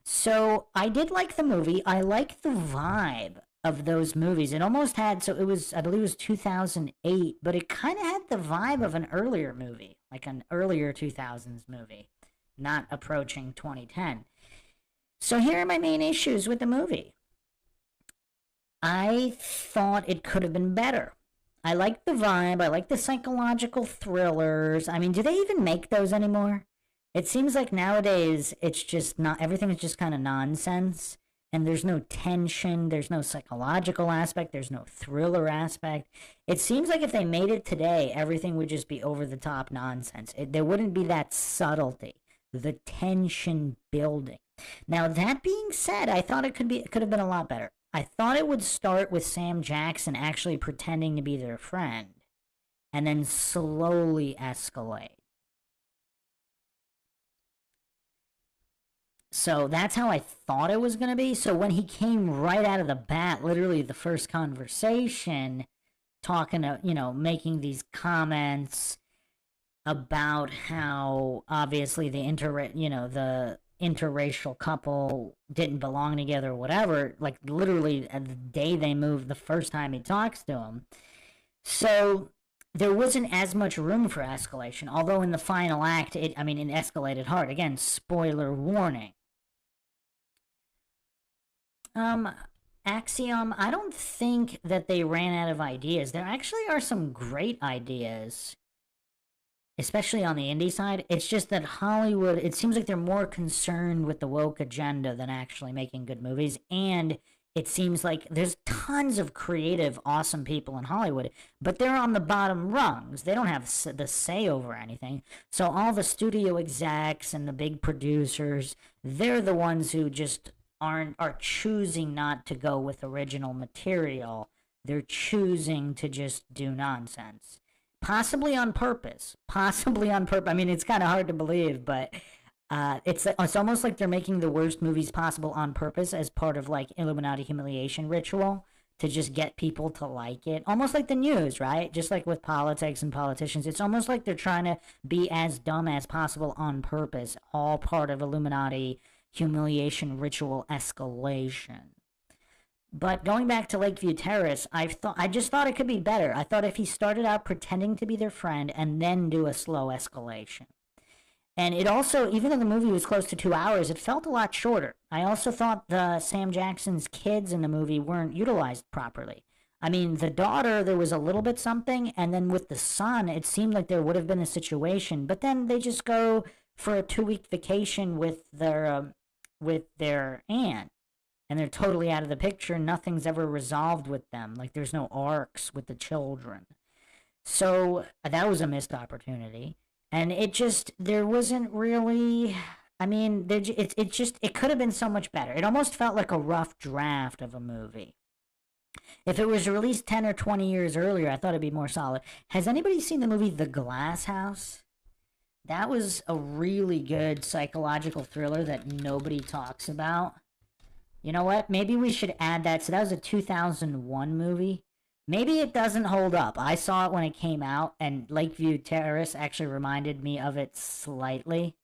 So I did like the movie. I like the vibe of those movies. It almost had, so it was, I believe it was 2008, but it kind of had the vibe of an earlier movie, like an earlier 2000s movie, not approaching 2010. So here are my main issues with the movie. I thought it could have been better. I like the vibe. I like the psychological thrillers. I mean, do they even make those anymore? It seems like nowadays it's just not, everything is just kind of nonsense. And there's no tension, there's no psychological aspect, there's no thriller aspect. It seems like if they made it today, everything would just be over the top nonsense. There wouldn't be that subtlety, the tension building. Now that being said, I thought it could have been a lot better. I thought it would start with Sam Jackson actually pretending to be their friend and then slowly escalate. So that's how I thought it was going to be. So when he came right out of the bat, literally the first conversation, talking to, making these comments about how obviously the interracial couple didn't belong together or whatever, like literally the day they moved, the first time he talks to him. So there wasn't as much room for escalation, although in the final act, it escalated hard. Again, spoiler warning. Axiom, I don't think that they ran out of ideas. There actually are some great ideas, especially on the indie side. It's just that Hollywood, it seems like they're more concerned with the woke agenda than actually making good movies. And it seems like there's tons of creative, awesome people in Hollywood, but they're on the bottom rungs. They don't have the say over anything. So all the studio execs and the big producers, they're the ones who just are choosing not to go with original material. They're choosing to just do nonsense. Possibly on purpose. Possibly on purpose. I mean, it's kind of hard to believe, but it's almost like they're making the worst movies possible on purpose as part of like Illuminati humiliation ritual to just get people to like it. Almost like the news, right? Just like with politics and politicians. It's almost like they're trying to be as dumb as possible on purpose. All part of Illuminati humiliation ritual escalation. But going back to Lakeview Terrace, I just thought it could be better. I thought if he started out pretending to be their friend and then do a slow escalation. And it also, even though the movie was close to 2 hours, it felt a lot shorter. I also thought the Sam Jackson's kids in the movie weren't utilized properly. I mean, the daughter, there was a little bit something, and then with the son, it seemed like there would have been a situation, but then they just go for a 2 week vacation with their aunt, and they're totally out of the picture. Nothing's ever resolved with them. Like there's no arcs with the children. So that was a missed opportunity. And it just, there wasn't really, I mean, it could have been so much better. It almost felt like a rough draft of a movie. If it was released 10 or 20 years earlier, I thought it'd be more solid. Has anybody seen the movie The Glass House? That was a really good psychological thriller that nobody talks about. You know what? Maybe we should add that. So that was a 2001 movie. Maybe it doesn't hold up. I saw it when it came out, and Lakeview Terrace actually reminded me of it slightly.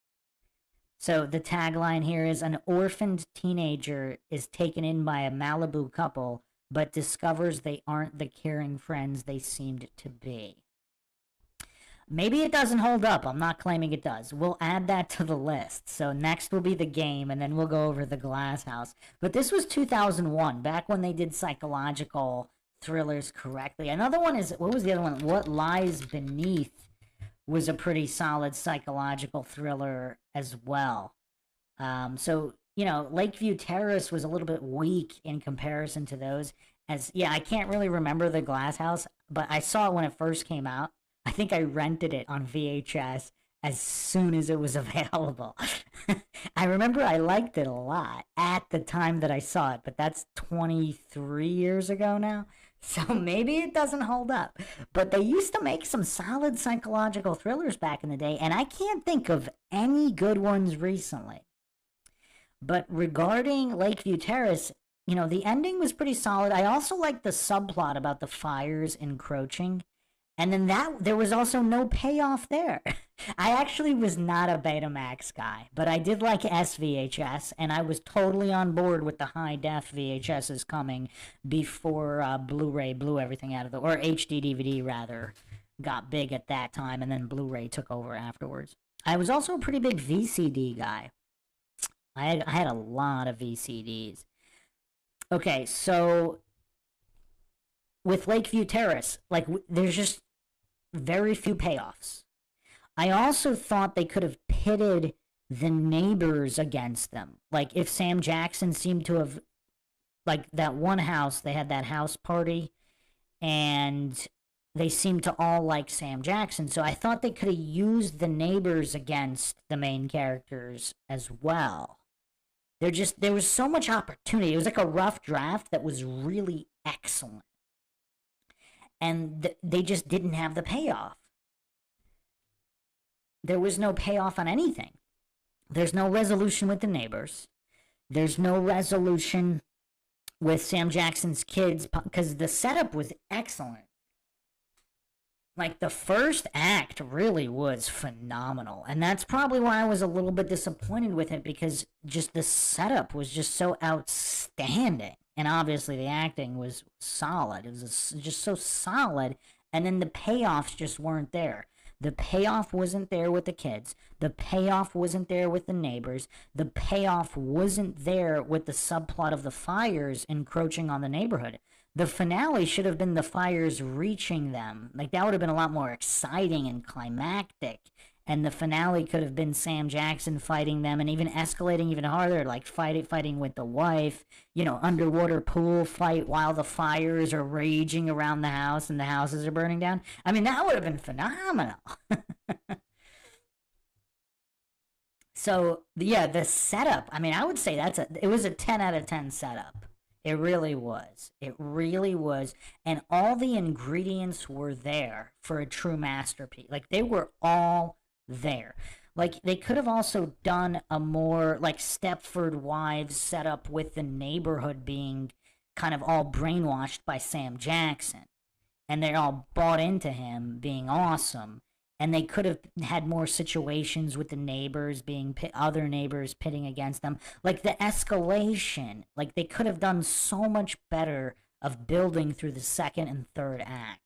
So the tagline here is: an orphaned teenager is taken in by a Malibu couple, but discovers they aren't the caring friends they seemed to be. Maybe it doesn't hold up. I'm not claiming it does. We'll add that to the list. So next will be The Game, and then we'll go over The Glass House. But this was 2001, back when they did psychological thrillers correctly. Another one is, what was the other one? What Lies Beneath was a pretty solid psychological thriller as well. So, you know, Lakeview Terrace was a little bit weak in comparison to those. I can't really remember The Glass House, but I saw it when it first came out. I think I rented it on VHS as soon as it was available. I remember I liked it a lot at the time that I saw it, but that's 23 years ago now. So maybe it doesn't hold up. But they used to make some solid psychological thrillers back in the day, and I can't think of any good ones recently. But regarding Lakeview Terrace, you know, the ending was pretty solid. I also liked the subplot about the fires encroaching. And then there was also no payoff there. I actually was not a Betamax guy, but I did like SVHS, and I was totally on board with the high-def VHSs coming before Blu-ray blew everything out of or HD DVD, rather, got big at that time, and then Blu-ray took over afterwards. I was also a pretty big VCD guy. I had a lot of VCDs. Okay, so with Lakeview Terrace, like, there's just very few payoffs. I also thought they could have pitted the neighbors against them. Like, if Sam Jackson seemed to have, like, that one house, they had that house party, and they seemed to all like Sam Jackson. So I thought they could have used the neighbors against the main characters as well. There was so much opportunity. It was like a rough draft that was really excellent. And they just didn't have the payoff. There was no payoff on anything. There's no resolution with the neighbors. There's no resolution with Sam Jackson's kids, because the setup was excellent. Like, the first act really was phenomenal. And that's probably why I was a little bit disappointed with it, because just the setup was just so outstanding. And obviously the acting was solid. It was just so solid. And then the payoffs just weren't there. The payoff wasn't there with the kids. The payoff wasn't there with the neighbors. The payoff wasn't there with the subplot of the fires encroaching on the neighborhood. The finale should have been the fires reaching them. Like, that would have been a lot more exciting and climactic. And the finale could have been Sam Jackson fighting them and even escalating even harder, like fighting with the wife, you know, underwater pool fight while the fires are raging around the house and the houses are burning down. I mean, that would have been phenomenal. So, yeah, the setup, I mean, I would say it was a 10 out of 10 setup. It really was. It really was. And all the ingredients were there for a true masterpiece. Like, they were all there. Like, they could have also done a more, like, Stepford Wives setup with the neighborhood being kind of all brainwashed by Sam Jackson. And they're all bought into him being awesome. And they could have had more situations with the neighbors being other neighbors pitting against them. Like, the escalation. Like, they could have done so much better of building through the second and third act.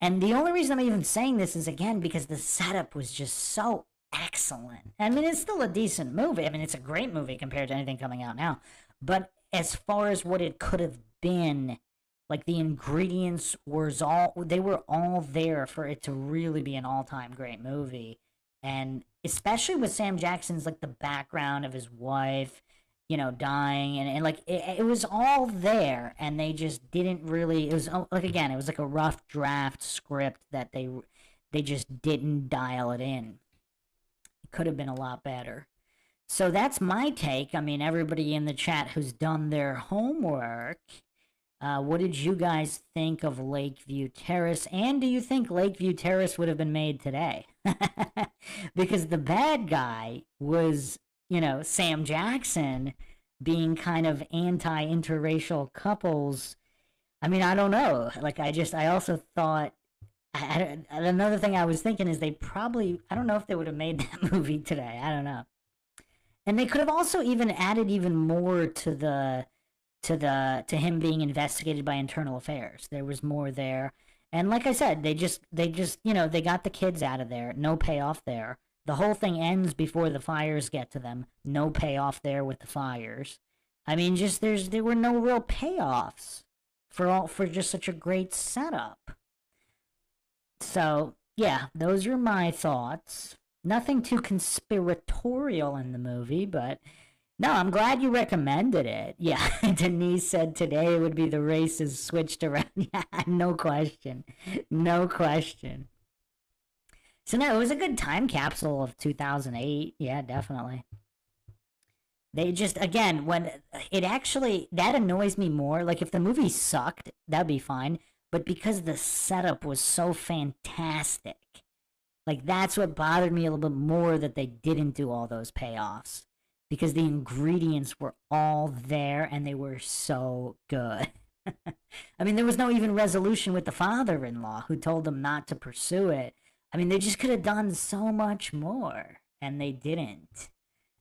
And the only reason I'm even saying this is, again, because the setup was just so excellent. excellent. I mean, it's still a decent movie. I mean, it's a great movie compared to anything coming out now. But as far as what it could have been, like the ingredients was all they were all there for it to really be an all-time great movie. And especially with Sam Jackson's like the background of his wife, dying, and like it was all there, and they just didn't really. It was like, again, it was like a rough draft script that they just didn't dial it in. It could have been a lot better. So that's my take. I mean, everybody in the chat who's done their homework, what did you guys think of Lakeview Terrace? And do you think Lakeview Terrace would have been made today? Because the bad guy was, Sam Jackson being kind of anti-interracial couples. I mean, I don't know. Like, I also thought, another thing I was thinking is they probably, I don't know if they would have made that movie today. I don't know. And they could have also even added even more to him being investigated by internal affairs. There was more there. And like I said, they just they got the kids out of there. No payoff there. The whole thing ends before the fires get to them. No payoff there with the fires. I mean, just there were no real payoffs for just such a great setup. So, yeah, those are my thoughts. Nothing too conspiratorial in the movie, but no, I'm glad you recommended it. Yeah, Denise said today would be the races switched around. Yeah, no question. No question. So, no, it was a good time capsule of 2008. Yeah, definitely. They just, again, when it actually, that annoys me more. Like, if the movie sucked, that'd be fine. But because the setup was so fantastic, like, that's what bothered me a little bit more, that they didn't do all those payoffs. Because the ingredients were all there and they were so good. I mean, there was no even resolution with the father-in-law who told them not to pursue it. I mean, they just could have done so much more, and they didn't.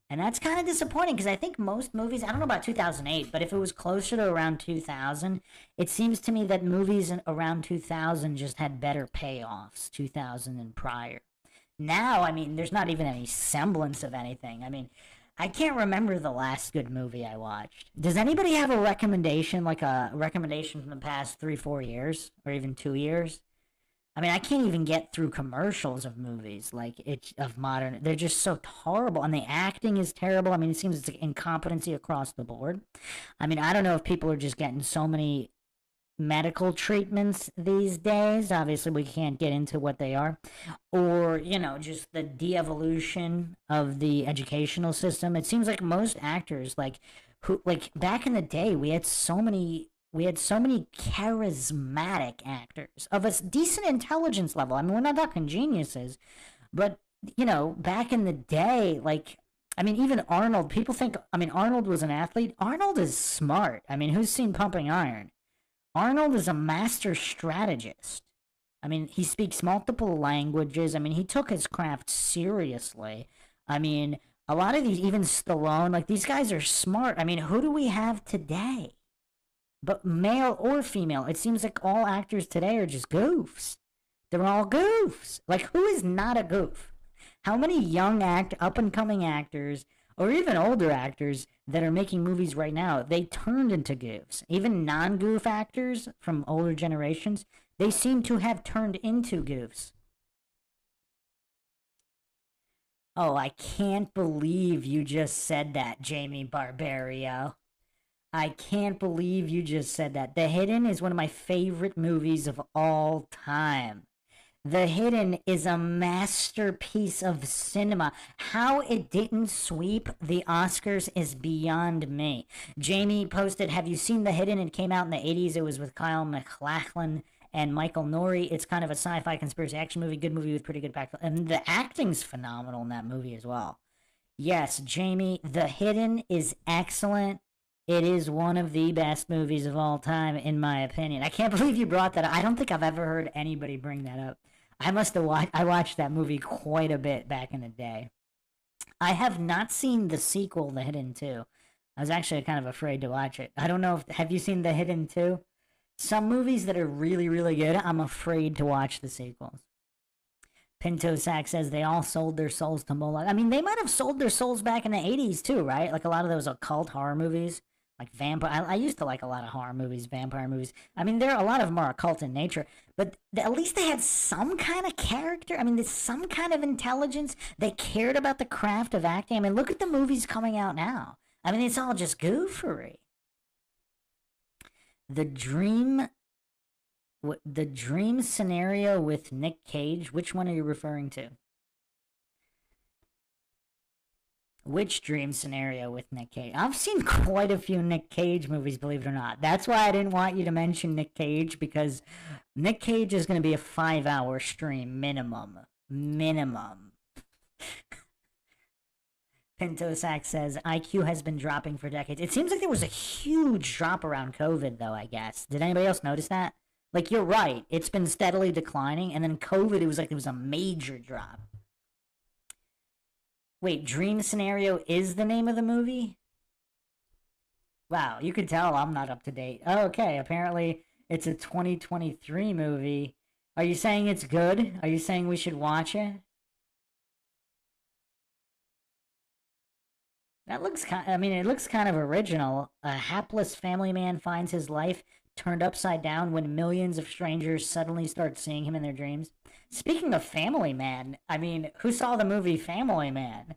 And that's kind of disappointing, because I think most movies, I don't know about 2008, but if it was closer to around 2000, it seems to me that movies around 2000 just had better payoffs, 2000 and prior. Now, I mean, there's not even any semblance of anything. I mean, I can't remember the last good movie I watched. Does anybody have a recommendation, like a recommendation from the past 3-4 years, or even 2 years? I mean, I can't even get through commercials of movies, like, of modern. They're just so horrible, and the acting is terrible. I mean, it seems it's like incompetency across the board. I mean, I don't know if people are just getting so many medical treatments these days. Obviously, we can't get into what they are. Or, just the de-evolution of the educational system. It seems like most actors, like back in the day, we had so many charismatic actors of a decent intelligence level. I mean, we're not talking geniuses, but, back in the day, like, I mean, even Arnold, people think, I mean, Arnold was an athlete. Arnold is smart. I mean, who's seen Pumping Iron? Arnold is a master strategist. I mean, he speaks multiple languages. I mean, he took his craft seriously. I mean, a lot of these, even Stallone, like, these guys are smart. I mean, who do we have today? But male or female, it seems like all actors today are just goofs. They're all goofs. Like, who is not a goof? How many young up-and-coming actors, or even older actors that are making movies right now, they turned into goofs. Even non-goof actors from older generations, they seem to have turned into goofs. Oh, I can't believe you just said that, Jamie Barbario. I can't believe you just said that. The Hidden is one of my favorite movies of all time. The Hidden is a masterpiece of cinema. How it didn't sweep the Oscars is beyond me. Jamie posted, have you seen The Hidden? It came out in the 80s. It was with Kyle MacLachlan and Michael Nouri. It's kind of a sci-fi conspiracy action movie. Good movie with pretty good back. And the acting's phenomenal in that movie as well. Yes, Jamie, The Hidden is excellent. It is one of the best movies of all time, in my opinion. I can't believe you brought that up. I don't think I've ever heard anybody bring that up. I watched that movie quite a bit back in the day. I have not seen the sequel, The Hidden 2. I was actually kind of afraid to watch it. I don't know have you seen The Hidden 2? Some movies that are really, really good, I'm afraid to watch the sequels. Pinto Sack says they all sold their souls to Moloch. I mean, they might have sold their souls back in the 80s too, right? Like a lot of those occult horror movies, like vampire. I used to like a lot of horror movies, vampire movies. I mean, a lot of them are occult in nature, but at least they had some kind of character. I mean, there's some kind of intelligence. They cared about the craft of acting. I mean, look at the movies coming out now. I mean, it's all just goofery. The dream the dream scenario with Nick Cage, which one are you referring to? Which dream scenario with Nick Cage? I've seen quite a few Nick Cage movies, believe it or not. That's why I didn't want you to mention Nick Cage, because Nick Cage is going to be a 5-hour stream minimum. Minimum. Pinto Sack says, IQ has been dropping for decades. It seems like there was a huge drop around COVID, though, I guess. Did anybody else notice that? Like, you're right. It's been steadily declining, and then COVID, it was a major drop. Wait, Dream Scenario is the name of the movie? Wow, you can tell I'm not up to date. Oh, okay, apparently it's a 2023 movie. Are you saying it's good? Are you saying we should watch it? That looks it looks kind of original. A hapless family man finds his life turned upside down when millions of strangers suddenly start seeing him in their dreams. Speaking of Family Man, I mean, who saw the movie Family Man?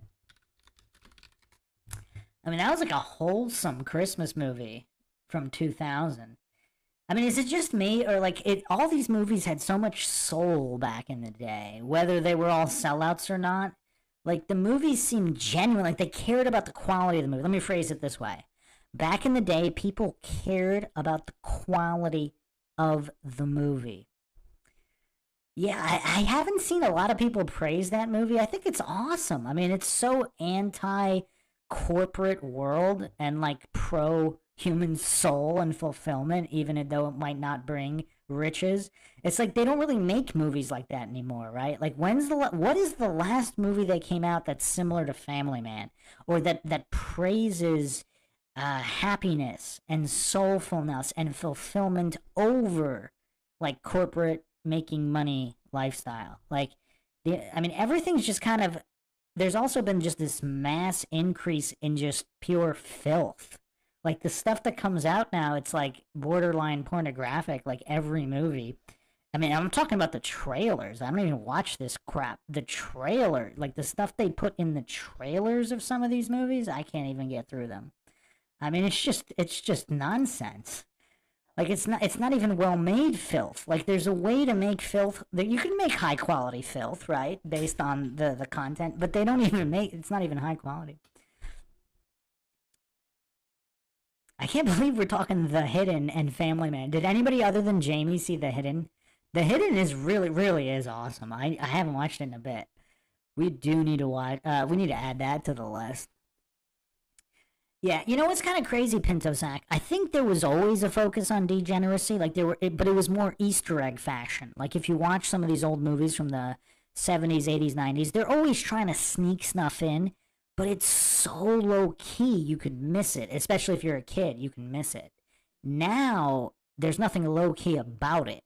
I mean, that was like a wholesome Christmas movie from 2000. I mean, is it just me, or like all these movies had so much soul back in the day, whether they were all sellouts or not? Like, the movies seemed genuine, like they cared about the quality of the movie. Let me phrase it this way. Back in the day, people cared about the quality of the movie. Yeah, I haven't seen a lot of people praise that movie. I think it's awesome. I mean, it's so anti-corporate world and like pro-human soul and fulfillment, even though it might not bring riches. It's like they don't really make movies like that anymore, right? Like, what is the last movie that came out that's similar to Family Man, or that praises happiness and soulfulness and fulfillment over like corporate making money lifestyle? Like, I mean, everything's just kind of, there's also been just this mass increase in just pure filth. Like, the stuff that comes out now, it's like borderline pornographic, like every movie. I mean, I'm talking about the trailers. I don't even watch this crap. The trailer, like the stuff they put in the trailers of some of these movies, I can't even get through them. I mean, it's just nonsense. Like, it's not even well-made filth. Like, there's a way to make filth that you can make high-quality filth, right, based on the content, but they don't even it's not even high quality. I can't believe we're talking The Hidden and Family Man. Did anybody other than Jamie see The Hidden? The Hidden is really is awesome. I haven't watched it in a bit. We do need to watch. We need to add that to the list. Yeah, you know what's kind of crazy, Pinto Sack? I think there was always a focus on degeneracy, like but it was more Easter egg fashion. Like, if you watch some of these old movies from the 70s, 80s, 90s, they're always trying to sneak stuff in, but it's so low key you could miss it, especially if you're a kid, you can miss it. Now, there's nothing low key about it.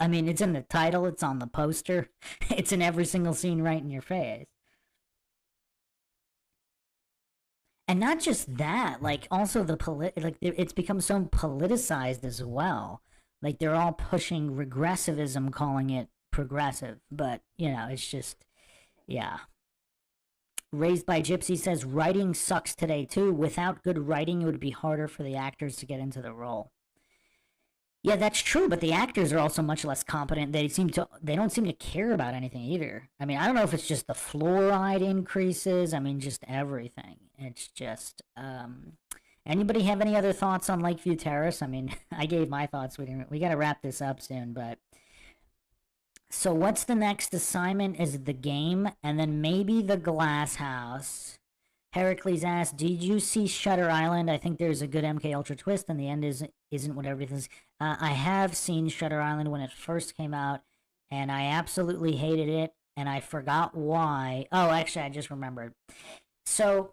I mean, it's in the title, it's on the poster, it's in every single scene right in your face. And not just that, like, also it's become so politicized as well. Like, they're all pushing regressivism, calling it progressive. But, it's just, yeah. Raised by Gypsy says, writing sucks today, too. Without good writing, it would be harder for the actors to get into the role. Yeah, that's true, but the actors are also much less competent. They don't seem to care about anything either. I mean, I don't know if it's just the fluoride increases. I mean, just everything. It's just, anybody have any other thoughts on Lakeview Terrace? I mean, I gave my thoughts. We got to wrap this up soon, but. So what's the next assignment is the game, and then maybe the Glass House. Heracles asked, did you see Shutter Island? I think there's a good MK Ultra twist, and the end isn't what everything's. I have seen Shutter Island when it first came out, and I absolutely hated it, and I forgot why. Oh, actually, I just remembered. So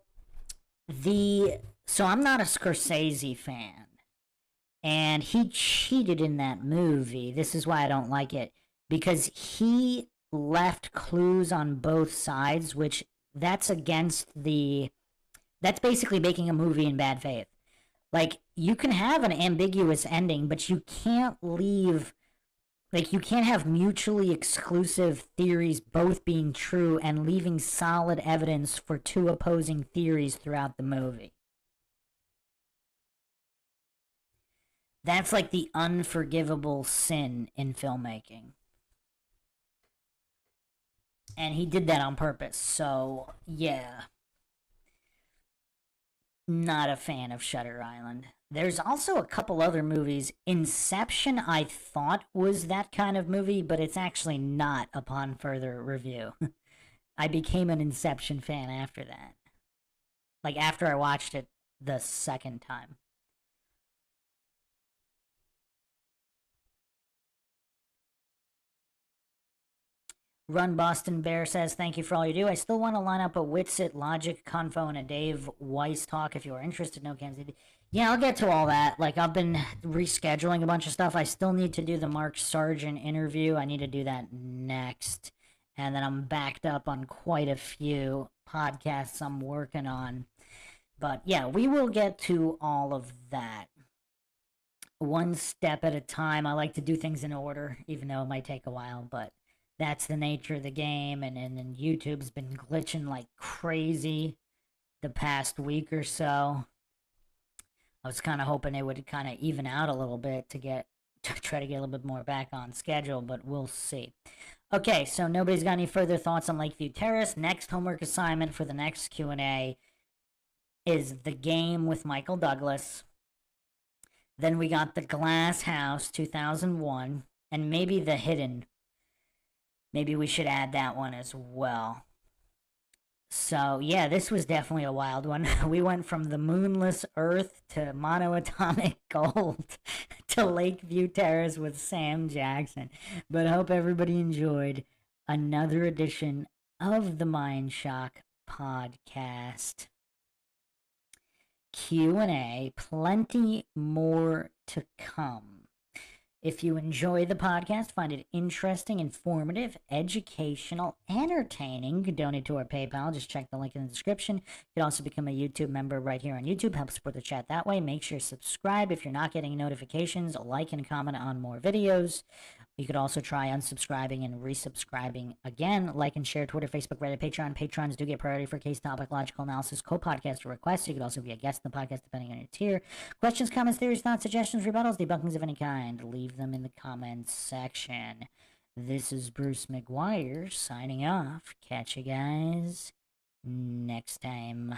I'm not a Scorsese fan, and he cheated in that movie. This is why I don't like it, because he left clues on both sides, which that's against the that's basically making a movie in bad faith. Like, you can have an ambiguous ending, but you can't leave, like, you can't have mutually exclusive theories both being true and leaving solid evidence for two opposing theories throughout the movie. That's like the unforgivable sin in filmmaking. And he did that on purpose. So, yeah, not a fan of Shutter Island. There's also a couple other movies. Inception, I thought was that kind of movie, but it's actually not upon further review. I became an Inception fan after that. Like, after I watched it the second time. Run Boston Bear says, thank you for all you do. I still want to line up a Witsit, Logic, Confo, and a Dave Weiss talk if you are interested. No, Kansas City. Yeah, I'll get to all that. Like, I've been rescheduling a bunch of stuff. I still need to do the Mark Sargent interview. I need to do that next. And then I'm backed up on quite a few podcasts I'm working on. But yeah, we will get to all of that. One step at a time. I like to do things in order, even though it might take a while, but that's the nature of the game. And then YouTube's been glitching like crazy the past week or so. I was kind of hoping it would kind of even out a little bit to try to get a little bit more back on schedule, but we'll see. Okay, so nobody's got any further thoughts on Lakeview Terrace. Next homework assignment for the next Q&A is The Game with Michael Douglas. Then we got The Glass House 2001, and maybe The Hidden. Maybe we should add that one as well. So, yeah, this was definitely a wild one. We went from The Moonless Earth to Monoatomic Gold to Lakeview Terrace with Sam Jackson. But I hope everybody enjoyed another edition of the Mindshock podcast. Q&A, plenty more to come. If you enjoy the podcast, find it interesting, informative, educational, entertaining, you can donate to our PayPal. Just check the link in the description. You can also become a YouTube member right here on YouTube. Help support the chat that way. Make sure to subscribe if you're not getting notifications. Like and comment on more videos. You could also try unsubscribing and resubscribing again. Like and share Twitter, Facebook, Reddit, Patreon. Patrons do get priority for case topic, logical analysis, co-podcast requests. You could also be a guest in the podcast depending on your tier. Questions, comments, theories, thoughts, suggestions, rebuttals, debunkings of any kind. Leave them in the comments section. This is Bruce McGuire signing off. Catch you guys next time.